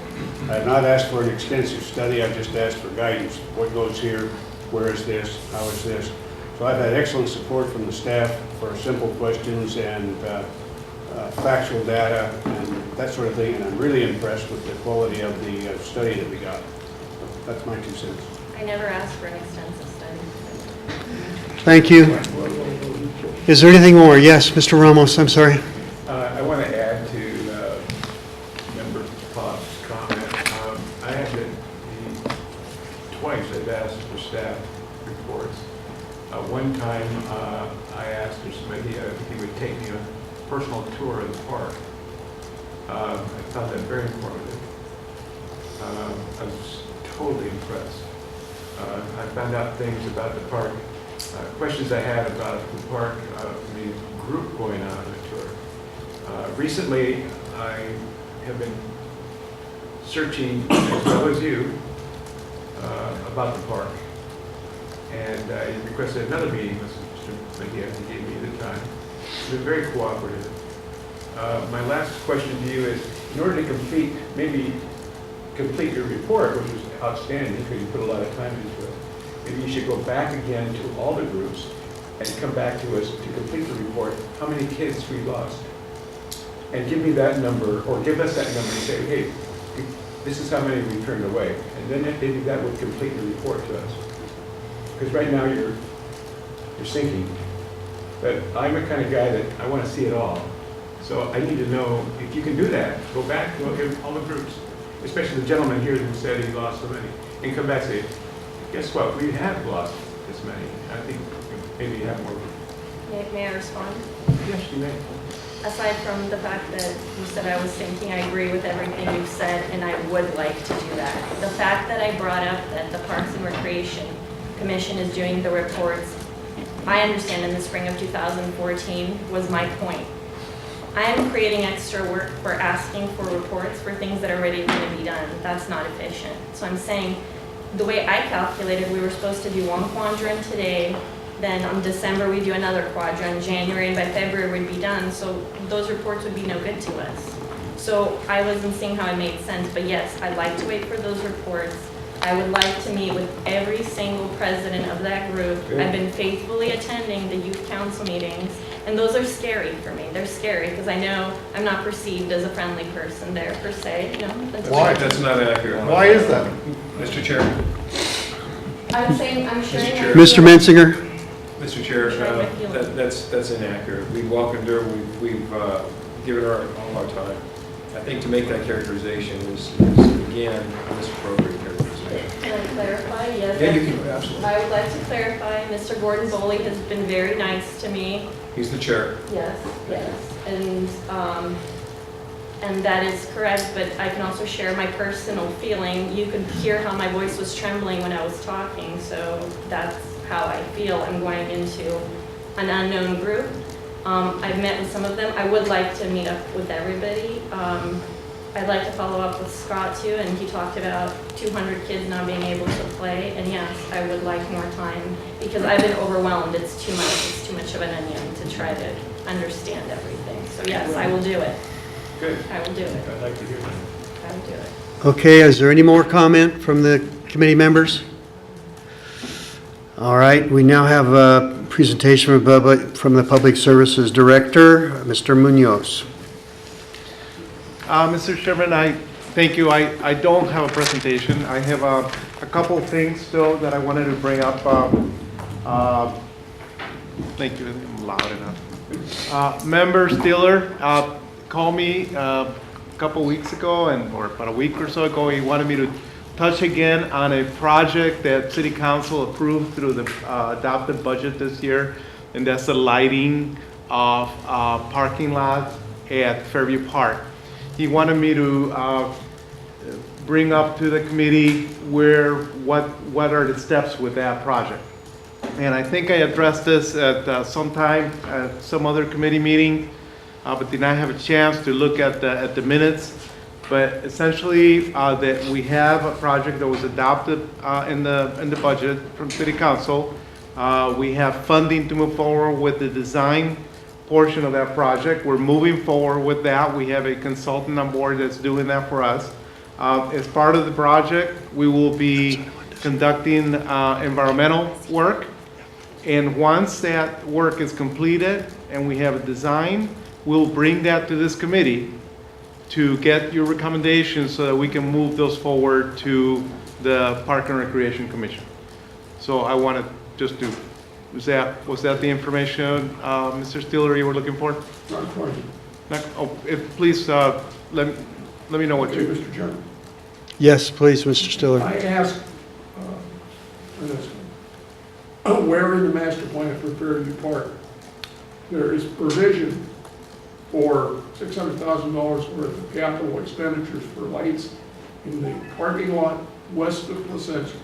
[SPEAKER 5] I've not asked for an extensive study, I've just asked for guidance. What goes here? Where is this? How is this? So I've had excellent support from the staff for simple questions and factual data and that sort of thing, and I'm really impressed with the quality of the study that we got. That's my 2 cents.
[SPEAKER 7] I never asked for an extensive study.
[SPEAKER 1] Thank you. Is there anything more? Yes, Mr. Ramos, I'm sorry.
[SPEAKER 16] I want to add to Member Pop's comment. I have been, twice I've asked for staff reports. One time I asked for somebody if he would take me on a personal tour of the park. I found that very informative. I was totally impressed. I found out things about the park, questions I had about the park, the group going on a tour. Recently, I have been searching, as well as you, about the park. And I requested another meeting with Mr. Mejia, he gave me the time. He was very cooperative. My last question to you is, in order to complete your report, which was outstanding because you put a lot of time into it, maybe you should go back again to all the groups and come back to us to complete the report, how many kids we lost. And give me that number, or give us that number and say, hey, this is how many we turned away. And then maybe that would complete the report to us. Because right now you're sinking. But I'm the kind of guy that I want to see it all. So I need to know if you can do that. Go back to all the groups, especially the gentleman here who said he lost so many, and come back and say, guess what? We have lost this many. I think maybe you have more.
[SPEAKER 7] May I respond?
[SPEAKER 16] Yes, you may.
[SPEAKER 7] Aside from the fact that you said I was thinking, I agree with everything you've said, and I would like to do that. The fact that I brought up that the Parks and Recreation Commission is doing the reports, I understand in the spring of 2014 was my point. I am creating extra work for asking for reports for things that are already going to be done. That's not efficient. So I'm saying, the way I calculated, we were supposed to do one quadrant today, then in December we do another quadrant, January, and by February we'd be done. So those reports would be no good to us. So I wasn't seeing how it made sense, but yes, I'd like to wait for those reports. I would like to meet with every single president of that group. I've been faithfully attending the youth council meetings, And those are scary for me. They're scary because I know I'm not perceived as a friendly person there per se. No,
[SPEAKER 13] Why?
[SPEAKER 16] That's not accurate.
[SPEAKER 13] Why is that?
[SPEAKER 16] Mr. Chair.
[SPEAKER 7] I'm saying, I'm sharing.
[SPEAKER 16] Chair.
[SPEAKER 7] my
[SPEAKER 1] Mr.
[SPEAKER 7] feelings.
[SPEAKER 1] Mensinger?
[SPEAKER 16] Mr. Chair,
[SPEAKER 7] Sharing my feelings.
[SPEAKER 16] that's inaccurate. We've welcomed her, we've given her all our time. I think to make that characterization is again, a misappropriate characterization.
[SPEAKER 7] Can I clarify? Yes.
[SPEAKER 16] Yeah, you can, absolutely.
[SPEAKER 7] I would like to clarify, Mr. Gordon Boley has been very nice to me.
[SPEAKER 16] He's the chair.
[SPEAKER 7] Yes, yes. And that is correct, but I can also share my personal feeling. You could hear how my voice was trembling when I was talking, so that's how I feel. I'm going into an unknown group. I've met with some of them. I would like to meet up with everybody. I'd like to follow up with Scott too, and he talked about 200 kids not being able to play. And yes, I would like more time because I've been overwhelmed. It's too much. It's too much of an onion to try to understand everything. So yes, I will do it.
[SPEAKER 16] Good.
[SPEAKER 7] I will do it.
[SPEAKER 16] I'd like to hear that.
[SPEAKER 7] I will do it.
[SPEAKER 1] Okay, is there any more comment from the committee members? All right, we now have a presentation from the Public Services Director, Mr. Munoz.
[SPEAKER 10] Mr. Chairman, I thank you. I don't have a presentation. I have a couple of things still that I wanted to bring up. Thank you. I'm loud enough. Member Stiller called me a couple weeks ago, or about a week or so ago. He wanted me to touch again on a project that City Council approved through the adopted budget this year, and that's the lighting of parking lots at Fairview Park. He wanted me to bring up to the committee what are the steps with that project. And I think I addressed this at some time at some other committee meeting, but did not have a chance to look at the minutes. But essentially, that we have a project that was adopted in the budget from City Council. We have funding to move forward with the design portion of that project. We're moving forward with that. We have a consultant on board that's doing that for us. As part of the project, we will be conducting environmental work. And once that work is completed and we have a design, we'll bring that to this committee to get your recommendations so that we can move those forward to the Park and Recreation Commission. So I wanted just to, was that the information, Mr. Stiller, you were looking for?
[SPEAKER 13] Not quite.
[SPEAKER 10] Please let me know what
[SPEAKER 13] Okay,
[SPEAKER 10] you.
[SPEAKER 13] Mr. Chairman.
[SPEAKER 1] Yes, please, Mr. Stiller.
[SPEAKER 13] I asked, where in the master plan for Fairview Park, there is provision for $600,000 worth of capital expenditures for lights in the parking lot west of Placentia.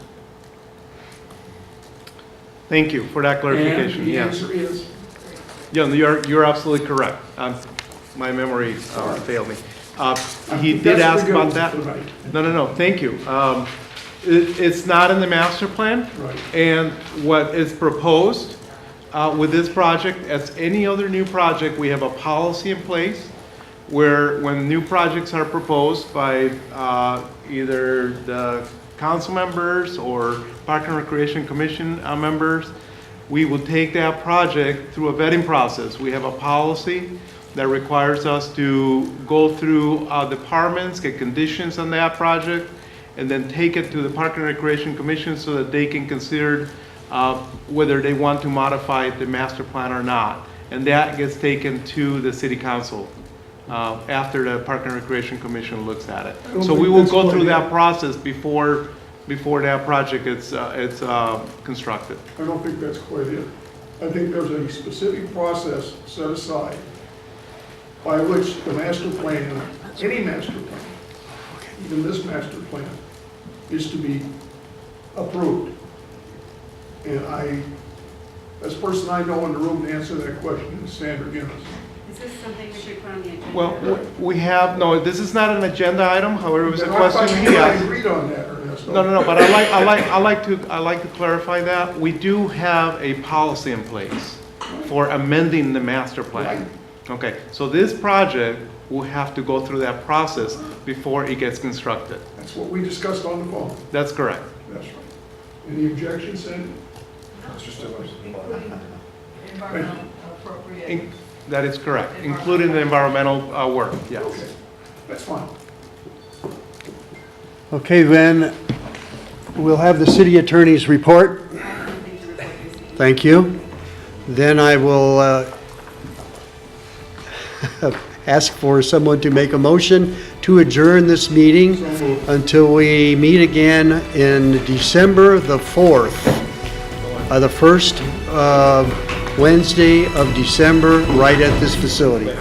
[SPEAKER 10] Thank you for that clarification.
[SPEAKER 13] And the
[SPEAKER 10] Yes.
[SPEAKER 13] answer is?
[SPEAKER 10] Yeah, you're absolutely correct. My memory failed me. He did ask about that. No, thank you. It's not in the master plan.
[SPEAKER 13] Right.
[SPEAKER 10] And what is proposed with this project, as any other new project, we have a policy in place where when new projects are proposed by either the council members or Park and Recreation Commission members, we will take that project through a vetting process. We have a policy that requires us to go through departments, get conditions on that project, and then take it to the Park and Recreation Commission so that they can consider whether they want to modify the master plan or not. And that gets taken to the City Council after the Park and Recreation Commission looks at it. So we will go through that process before that project is constructed.
[SPEAKER 13] I don't think that's quite it. I think there's a specific process set aside by which the master plan, any master plan, even this master plan, is to be approved. And as person I know in the room to answer that question is Sandra Guinness.
[SPEAKER 11] Is this something we should put on the agenda?
[SPEAKER 10] Well, we have, no, this is not an agenda item, however, it was a question he
[SPEAKER 13] I
[SPEAKER 10] asked.
[SPEAKER 13] agreed on that, Ernesto.
[SPEAKER 10] No, but I like to clarify that. We do have a policy in place for amending the master plan. Okay, so this project will have to go through that process before it gets constructed.
[SPEAKER 13] That's what we discussed on the phone.
[SPEAKER 10] That's correct.
[SPEAKER 13] That's right. Any objections, Sandy?
[SPEAKER 16] Mr. Stiller.
[SPEAKER 17] appropriate. That is correct, including the environmental work, yes.
[SPEAKER 5] Okay, that's fine.
[SPEAKER 1] Okay, then, we'll have the city attorney's report. Thank you. Then I will ask for someone to make a motion to adjourn this meeting until we meet again in December the 4th, the first Wednesday of December, right at this facility.